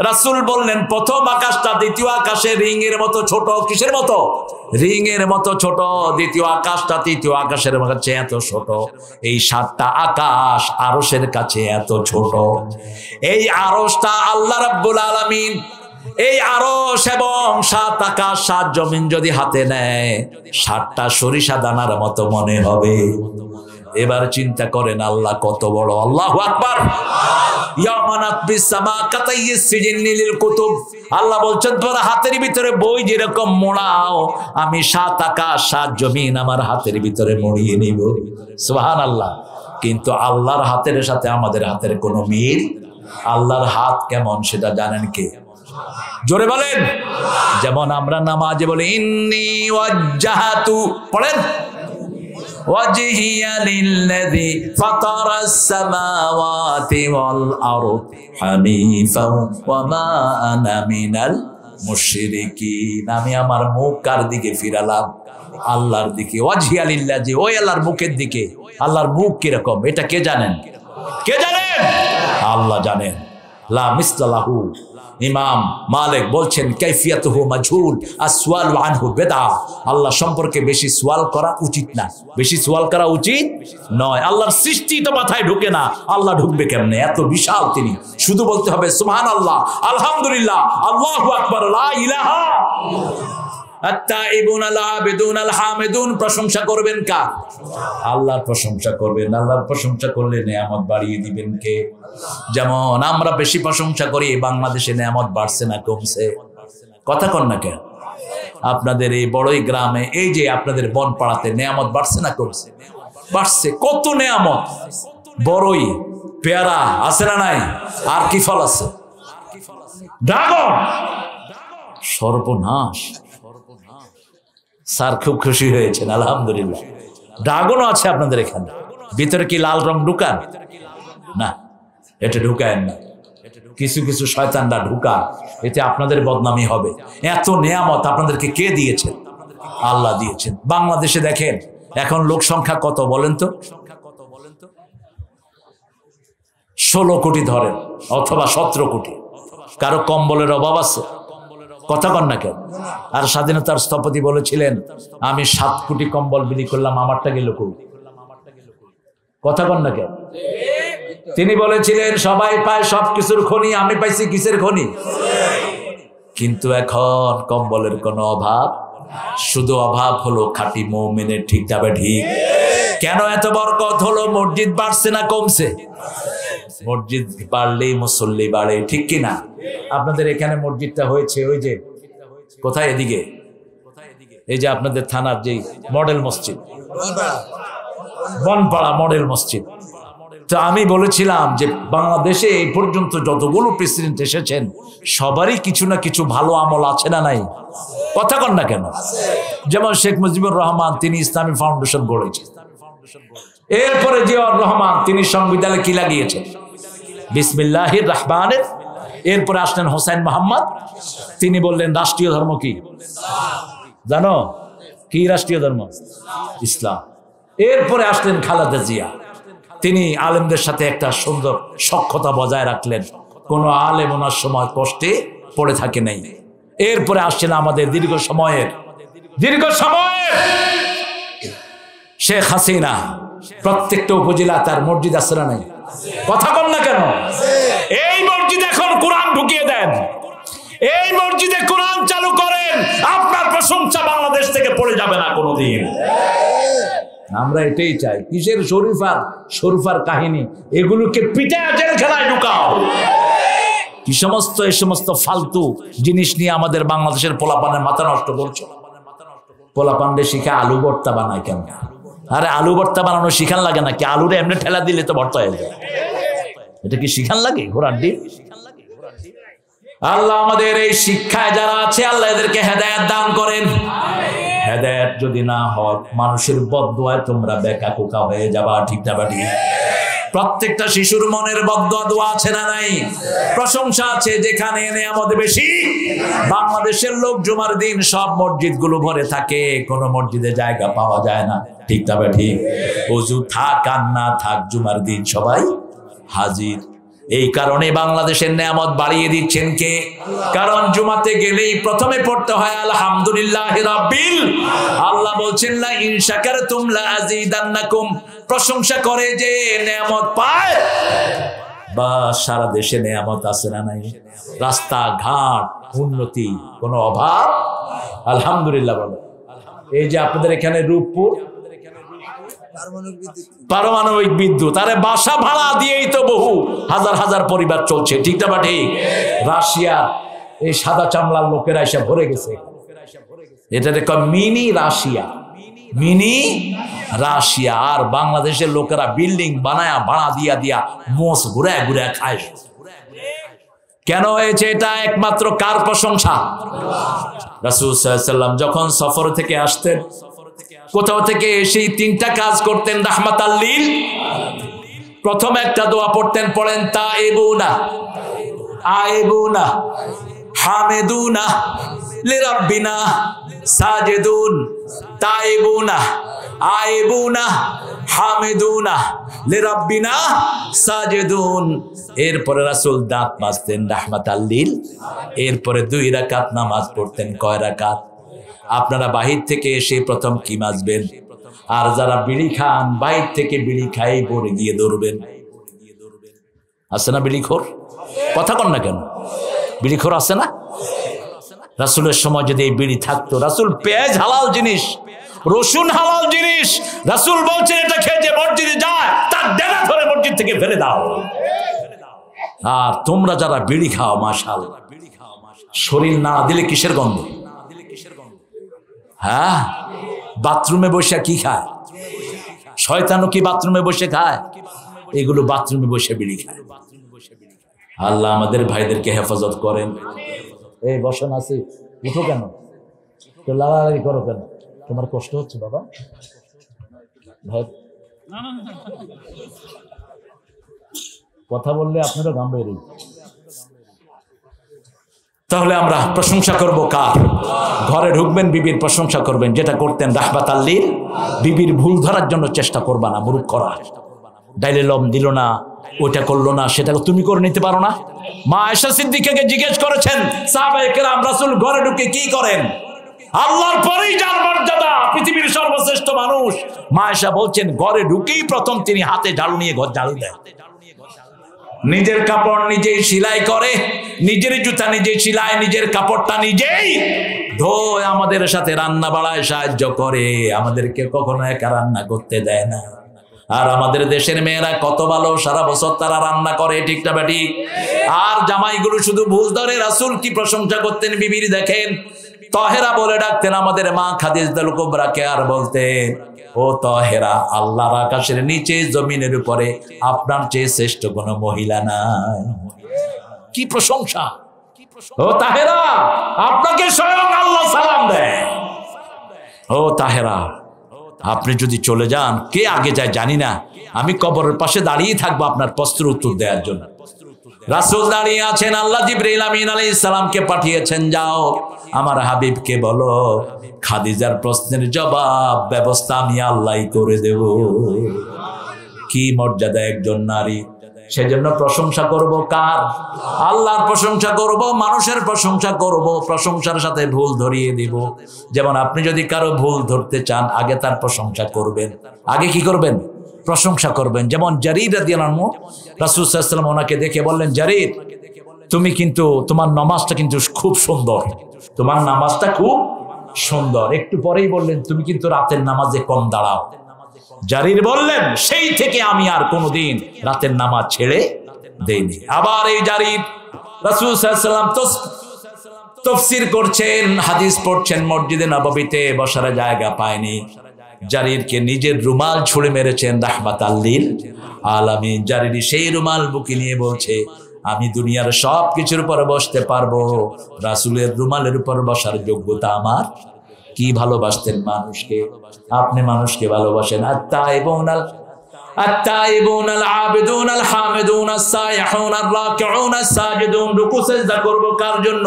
রাসূল বললেন প্রথম আকাশটা দ্বিতীয় আকাশে রিং এর মতো ছোট। কিসের মতো? রিং এর মতো ছোট। দ্বিতীয় আকাশটা তৃতীয় আকাশের কাছে এত ছোট। এই 7টা আকাশ আরশের কাছে এত ছোট। এই আরশটা আল্লাহ রাব্বুল আলামিন, এই আরশ এবং 7 আকাশ 7 জমিন যদি হাতে নেয় 7টা সরিষা দানার মতো মনে হবে। এবার চিন্তা করেন আল্লাহ কত বড়। আল্লাহু আকবার। ইয়ামানাত বিসসামা কাতাইয়িস সিজিন্নি লিল কুতুব। আল্লাহ বলছেন তোর হাতের ভিতরে বই যেরকম মোড়াও, আমি 7 আকাশ 7 জমিন আমার হাতের ভিতরে মোড়িয়ে নিব। সুবহানাল্লাহ। কিন্তু আল্লাহর হাতের সাথে আমাদের হাতের কোনো মিল? আল্লাহর হাত কেমন সেটা জানেন কে? জোরে বলেন। যেমন আমরা নামাজে বলি ইন্নী ওয়াজ্জাহাতু, পড়েন ওয়াজহিয়া লিল্লাযী ফাতারাস সামাওয়াতি ওয়াল আরদ হানিফাও ওয়া মা আনা মিনাল মুশরিকিন। আমি আমার মুখ কার দিকে ফিরালাম? আল্লাহর দিকে। ওয়াজহিয়া লিল্লাযী, ওই আল্লাহর মুখের দিকে। আল্লাহর মুখ কিরকম এটা কে জানেন? কে জানেন? আল্লাহ জানেন। লা মিসলাহু। ইমাম মালিক বলছেন কাইফিয়াতুহু মাজহুল আসওয়ালু আনহু বিদআ। আল্লাহ সম্পর্কে বেশি সওয়াল করা উচিত না, বেশি সওয়াল করা উচিত নয়। আল্লাহর সৃষ্টি তো মাথায় ঢুকে না, আল্লাহ ঢুকবে কেমনে? এত বিশাল তিনি। শুধু বলতে হবে সুবহানাল্লাহ, আলহামদুলিল্লাহ, আল্লাহু আকবার, লা ইলাহা। আত-তাইবুন আল-আবিদুন আল-হামিদুন। প্রশংসা করবেন কার? আল্লাহর প্রশংসা করবেন। আল্লাহর প্রশংসা করলে নেয়ামত বাড়িয়ে দিবেন কে? যেমন আমরা বেশি প্রশংসা করি, বাংলাদেশে নেয়ামত বাড়ছে না কমছে? কথা কন না কেন? আপনাদের এই বড়ই গ্রামে, এই যে আপনাদের বনপাড়াতে নেয়ামত বাড়ছে না কমছে? বাড়ছে। কত নেয়ামত! বড়ই, পেয়ারা আছে না নাই? আর কি ফল আছে? ড্রাগন। সর্বনাশ! স্যার খুব খুশি হয়েছেন, আলহামদুলিল্লাহ। ড্রাগনও আছে আপনাদের এখানে। ভিতরে কি লাল রং ঢুকান? না, এটা ঢুকায়েন না। কিছু কিছু শয়তানরা ঢুকা, এতে আপনাদের বদনামি হবে। এত নেয়ামত আপনাদেরকে কে দিয়েছেন? আল্লাহ দিয়েছেন। বাংলাদেশে দেখেন এখন লোক সংখ্যা কত বলেন তো? 16 কোটি ধরেন, অথবা 17 কোটি। কারো কম্বলের অভাব আছে? কথা কন না কেন? আর স্বাধীনতার স্থপতি বলেছিলেন আমি 7 কোটি কম্বল বিলি করলাম, আমারটা গেল কই? কথা কন না কেন? তিনি বলেছিলেন সবাই পায় সবকিছুর খনি, আমি পাইছি কিসের খনি? কিন্তু এখন কম্বলের কোনো অভাব, শুধু অভাব হলো খাঁটি মুমিনের। ঠিক যাবে ঠিক? কেন এত বরকত হলো? মসজিদ বাড়ছে না কমছে? মসজিদ বাড়লেই মুসল্লি বাড়ে, ঠিক কিনা? আপনাদের এখানে মসজিদটা হয়েছে ওই যে কোথায়, এদিকে, এই যে আপনাদের থানার যে মডেল মসজিদ, বনপাড়া মডেল মসজিদ। তো আমি বলেছিলাম যে বাংলাদেশে এই পর্যন্ত যতগুলো প্রেসিডেন্ট এসেছেন সবারই কিছু না কিছু ভালো আমল আছে না নাই? কথা কন না কেন? যেমন শেখ মুজিবুর রহমান, তিনি ইসলামী ফাউন্ডেশন গড়েছেন। এরপরে জিয়াউর রহমান, তিনি সংবিধানে কি লাগিয়েছেন? বিসমিল্লাহির রহমানির। এরপরে আসলেন হোসেন মোহাম্মদ, তিনি বললেন রাষ্ট্রীয় ধর্ম কি জানো? কি রাষ্ট্রীয় ধর্ম? ইসলাম। এরপরে আসলেন খালেদা জিয়া, তিনি আলেমদের সাথে একটা সুন্দর সখ্যতা বজায় রাখলেন, কোনো আলেম ওনার সময় কষ্টে পড়ে থাকে নাই। এরপরে আসছেন আমাদের দীর্ঘ সময়ের শেখ হাসিনা, প্রত্যেকটা উপজেলা তার মসজিদ আছে না নাই? কথা কন না কেন? এই মসজিদ এখন কোরআন ঢুকিয়ে দেন, এই মসজিদে কোরআন চালু করেন, আপনার প্রশংসা বাংলাদেশ থেকে পড়ে যাবে না কোনোদিন। আমরা এটাই চাই। কিসের শরীফার কাহিনী? এগুলোকে পিটায় জেলখানায় ঢুকাও। কি সমস্ত এই সমস্ত ফালতু জিনিস নিয়ে আমাদের বাংলাদেশের পোলাপানের মাথা নষ্ট করছো। পোলাপানরে শিখে আলু ভর্তা বানায় কেন? আরে আলু ভর্তা বানানো শিখান লাগে নাকি? আলুরে এমনি ঠেলা দিলে তো ভর্তা হয়ে যায়। এটা কি শিখান লাগে? ঘোড়ার ডিম। আল্লাহ আমাদের এই শিক্ষায় যারা আছে, আল্লাহ এদেরকে হেদায়েত দান করেন। হেদায়েত যদি না হয়, মানুষের বদদুয়ায় তোমরা বেকা কোকা হয়ে যাবা। ঠিক না বাটি? প্রত্যেকটা শিশুর মনের বদদুয়া দোয়া আছে না নাই? প্রশংসা আছে। যেখানে নেয়ামত বেশি, বাংলাদেশের লোক জুমার দিন সব মসজিদগুলো ভরে থাকে, কোন মসজিদে জায়গা পাওয়া যায় না। ঠিক না বাটি? ওযু থাক আর না থাক, জুমার দিন সবাই হাজির। এই কারণে বাংলাদেশের নেয়ামত বাড়িয়ে দিচ্ছেন কে? কারণ জুমাতে গেলেই প্রথমে পড়তে হয় আলহামদুলিল্লাহি রাব্বিল। আল্লাহ বলছেন লা ইন শাকারতুম লা আযীদান্নাকুম। প্রশংসা করে যে নেয়ামত পায়। বা সারা দেশে নেয়ামত আছে না নাই? রাস্তা ঘাট, উন্নতি, কোনো অভাব? আলহামদুলিল্লাহ বলো। এই যে আপনাদের এখানে রূপপুর পারমাণবিক বিদ্যুৎ, আরে বাসা ভাড়া দিয়েই তো বহু হাজার হাজার পরিবার চলছে। ঠিক না ঠিক? রাশিয়া এই সাদা চামড়ার লোকেরা এসে ভরে গেছে। এটা দেখো মিনি রাশিয়া, মিনি রাশিয়া। আর বাংলাদেশের লোকেরা বিল্ডিং বানায়া ভাড়া দিয়া মোষ ঘুরে ঘুরে খায়। কেন হয়েছে এটা? একমাত্র কার প্রশংসা? রাসূল সাল্লাল্লাহু আলাইহি ওয়াসাল্লাম যখন সফর থেকে আসতেন, কোথাও থেকে এসেই 3টা কাজ করতেন রাহমাতাল লিল। প্রথম একটা দোয়া পড়তেন, পড়েন তাইবুনা আইবুনা। হামিদুনা লিরাব্বিনা সাজিদুন তাইবুনা আইবুনা হামিদুনা লিরাব্বিনা সাজিদুন। এরপরে রাসূল দাঁত মাজতেন রাহমাতাল লিল। এরপরে 2 রাকাত নামাজ পড়তেন। কয় রাকাত? আপনারা বাহির থেকে এসে প্রথম কি মাজবেন? আর যারা বিড়ি খান বাহির থেকে বিড়ি খাই পরে গিয়ে ধরবেন। আছে না বিড়িখোর? কথা কন না কেন? বিড়িখোর আছে না? রাসূলের সময় যদি এই বিড়ি থাকতো, রাসূল পেঁয়াজ হালাল জিনিস, রসুন হালাল জিনিস, রাসূল বলছেন এটা খেয়ে যে মসজিদে যায় তার ডেলা ধরে মসজিদ থেকে ফেলে দাও। আর তোমরা যারা বিড়ি খাও, মাশাআল্লাহ, শরীর না দিলে কিসের গন্ধ? হ্যাঁ, বাথরুমে বসে কি খায়? শয়তানও কি বাথরুমে বসে খায়? এগুলো বাথরুমে বসে বিড়ি খায়। আল্লাহ আমাদের ভাইদেরকে হেফাজত করেন। এই বসন আছে, উঠো কেন? তো লাড়ালাড়ি করো কেন? তোমার কষ্ট হচ্ছে বাবা? ভাই কথা বললে আপনারা গান বের। তাহলে আমরা প্রশংসা করব কার? ঘরে ঢুকবেন, বিবির প্রশংসা করবেন, যেটা করতেন রাহমাতাল লিল। বিবির ভুল ধরার জন্য চেষ্টা করবা না, মুরুখ করা। ডাইলে লম দিল না, ওটা করলো না, সেটা তুমি করে নিতে পারো না? মা আয়েশা সিদ্দিকাকে জিজ্ঞেস করেছেন সাহাবায়ে কেরাম, রাসূল ঘরে ঢুকে কি করেন? আল্লাহর পরেই যার মর্যাদা, পৃথিবীর সর্বশ্রেষ্ঠ মানুষ। মা আয়েশা বলছেন ঘরে ঢুকেই প্রথম তিনি হাতে ঝাড়ু নিয়ে ঘর ঝাড়ু দেন। নিজের কাপড় নিজেই সেলাই করে, নিজের জুতা নিজেই সেলাই, নিজের কাপড়টা নিজেই ধোয়, আমাদের সাথে রান্না বাড়ায় সাহায্য করে, আমাদেরকে কখনো একা রান্না করতে দেয় না। আর আমাদের দেশের মেয়েরা কত ভালো, সারা বছর তারা রান্না করে, ঠিক না বেটি? আর জামাইগুলো শুধু ভুল ধরে। রাসূল কি প্রশংসা করতেন বিবির দেখেন। তাহেরা বলে ডাকতেন আমাদের মা খাদিজাতুল কুবরাকে, আর বলতেন ও তাহেরা, আল্লাহর আকাশের নিচে জমিনের উপরে আপনার চেয়ে শ্রেষ্ঠ কোনো মহিলা নাই। কি প্রশংসা! ও তাহেরা, আপনাকে স্বয়ং আল্লাহ সালাম দেয়। ও তাহেরা, আপনি যদি চলে যান, কে আগে যায় জানি না, আমি কবরের পাশে দাঁড়িয়ে থাকবো আপনার প্রশ্নের উত্তর দেওয়ার জন্য। রাসূল দাঁড়িয়ে আছেন, আল্লাহ জিবরাইল আমিন আলাইহিস সালামকে পাঠিয়েছেন, যাও আমার হাবিবকে বলো খাদিজার প্রশ্নের জবাব ব্যবস্থা আমি আল্লাহই করে দেব। কি মর্যাদা একজন নারী! সেজন্য প্রশংসা করব কার? আল্লাহর প্রশংসা করব, মানুষের প্রশংসা করব, প্রশংসার সাথে ভুল ধরিয়ে দিব। যেমন আপনি যদি কারো ভুল ধরতে চান, আগে তার প্রশংসা করবেন। আগে কি করবেন? প্রশংসা করবেন। যেমন জারির রাদিয়াল্লাহু আনহু, রাসূল সাল্লাল্লাহু আলাইহি ওয়াসাল্লাম ওনাকে দেখে বললেন, জারির, তুমি কিন্তু তোমার নামাজটা কিন্তু খুব সুন্দর, তোমার নামাজটা খুব সুন্দর। একটু পরেই বললেন, তুমি কিন্তু রাতের নামাজে কম দাঁড়াও। জারির বললেন, সেই থেকে আমি আর কোনোদিন রাতের নামাজ ছেড়ে দেইনি। আবার এই জারির রাসূল সাল্লাল্লাহু আলাইহি ওয়াসাল্লাম তাফসীর করছেন, হাদিস পড়ছেন, মসজিদে নববীতে বসার জায়গা পায়নি। জারিরকে নিজের রুমাল ছুঁড়ে মেরেছেন রাহমাতাল লিল আলামিন। জারির সেই রুমাল বুকে নিয়ে বলছে, আমি দুনিয়ার সব কিছুর উপর বসতে পারবো, রাসূলের রুমালের উপর বসার যোগ্যতা আমার। কি ভালোবাসতেন মানুষকে! আপনি মানুষকে ভালোবাসেন। আত-তাইবুনাল আবিদুনাল হামিদুনাস সাইহুনার রাকিউনাস সাজিদুন। রুকু সিজদা করব কার জন্য?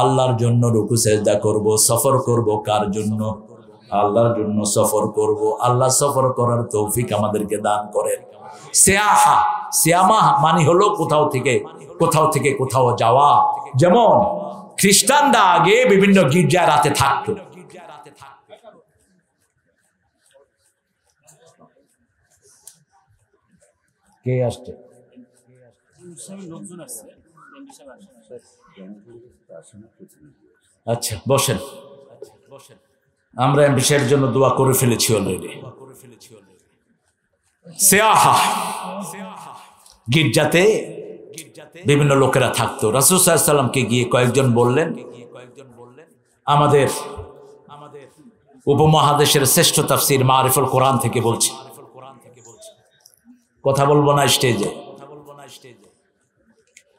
আল্লাহর জন্য রুকু সিজদা করব। সফর করব কার জন্য? আল্লাহর জন্য সফর করব। আল্লাহ সফর করার তৌফিক আমাদেরকে দান করেন। সিয়াহা, সিয়ামা মানে হলো কোথাও থেকে কোথাও যাওয়া। যেমন খ্রিস্টানরা আগে বিভিন্ন গির্জায় রাতে থাকতো। কে আসছে? আচ্ছা বসেন। আমরা এমপি সাহেবের জন্য দোয়া করে ফেলেছি অলরেডি। সিয়াহা, গির্জাতে বিভিন্ন লোকেরা থাকতো। রাসূল সাল্লাল্লাহু আলাইহি ওয়াসাল্লামকে গিয়ে কয়েকজন বললেন, আমাদের উপমহাদেশের শ্রেষ্ঠ তাফসীর মারিফুল কোরআন থেকে বলছি, কথা বলবো না স্টেজে।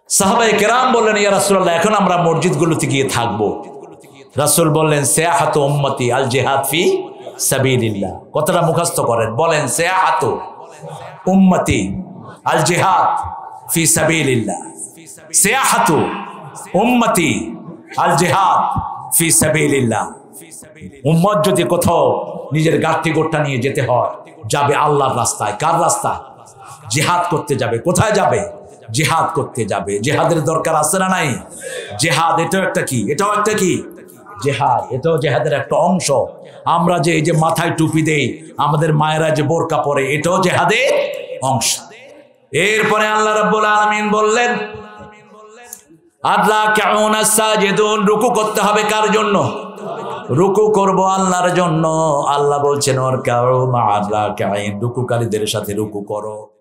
সাহাবায়ে কেরাম বললেন, ইয়া রাসূলুল্লাহ, এখন আমরা মসজিদগুলোতে গিয়ে থাকবো। রাসূল বললেন, সিয়াহাতু উম্মতি আল জিহাদ ফি সাবিলিল্লাহ। কথাটা মুখস্থ করেন, বলেন সিয়াহাতু উম্মতি আল জিহাদ ফি সাবিলিল্লাহ। সিয়াহাতু উম্মতি আল জিহাদ ফি সাবিলিল্লাহ। উম্মত যদি কোথাও নিজের গাঠি গোট্টা নিয়ে যেতে হয়, যাবে আল্লাহর রাস্তায়। কার রাস্তায়? জিহাদ করতে যাবে। কোথায় যাবে? জিহাদ করতে যাবে। জিহাদের দরকার আছে না নাই? জিহাদ এটাও একটা কি? এটাও একটা কি? জিহাদ। এটাও জিহাদের একটা অংশ। আমরা যে এই যে মাথায় টুপি দেই, আমাদের মায়েরা যে বোরকা পরে, এটাও জিহাদের অংশ। এরপরে আল্লাহ রাব্বুল আলামিন বললেন, আল্লাহ সাজিদুন, রুকু করতে হবে কার জন্য? রুকু করব আল্লাহর জন্য। আল্লাহ বলছেন ওর কাউ মা আল্লাহ কাইন, রুকুকারীদের সাথে রুকু করো।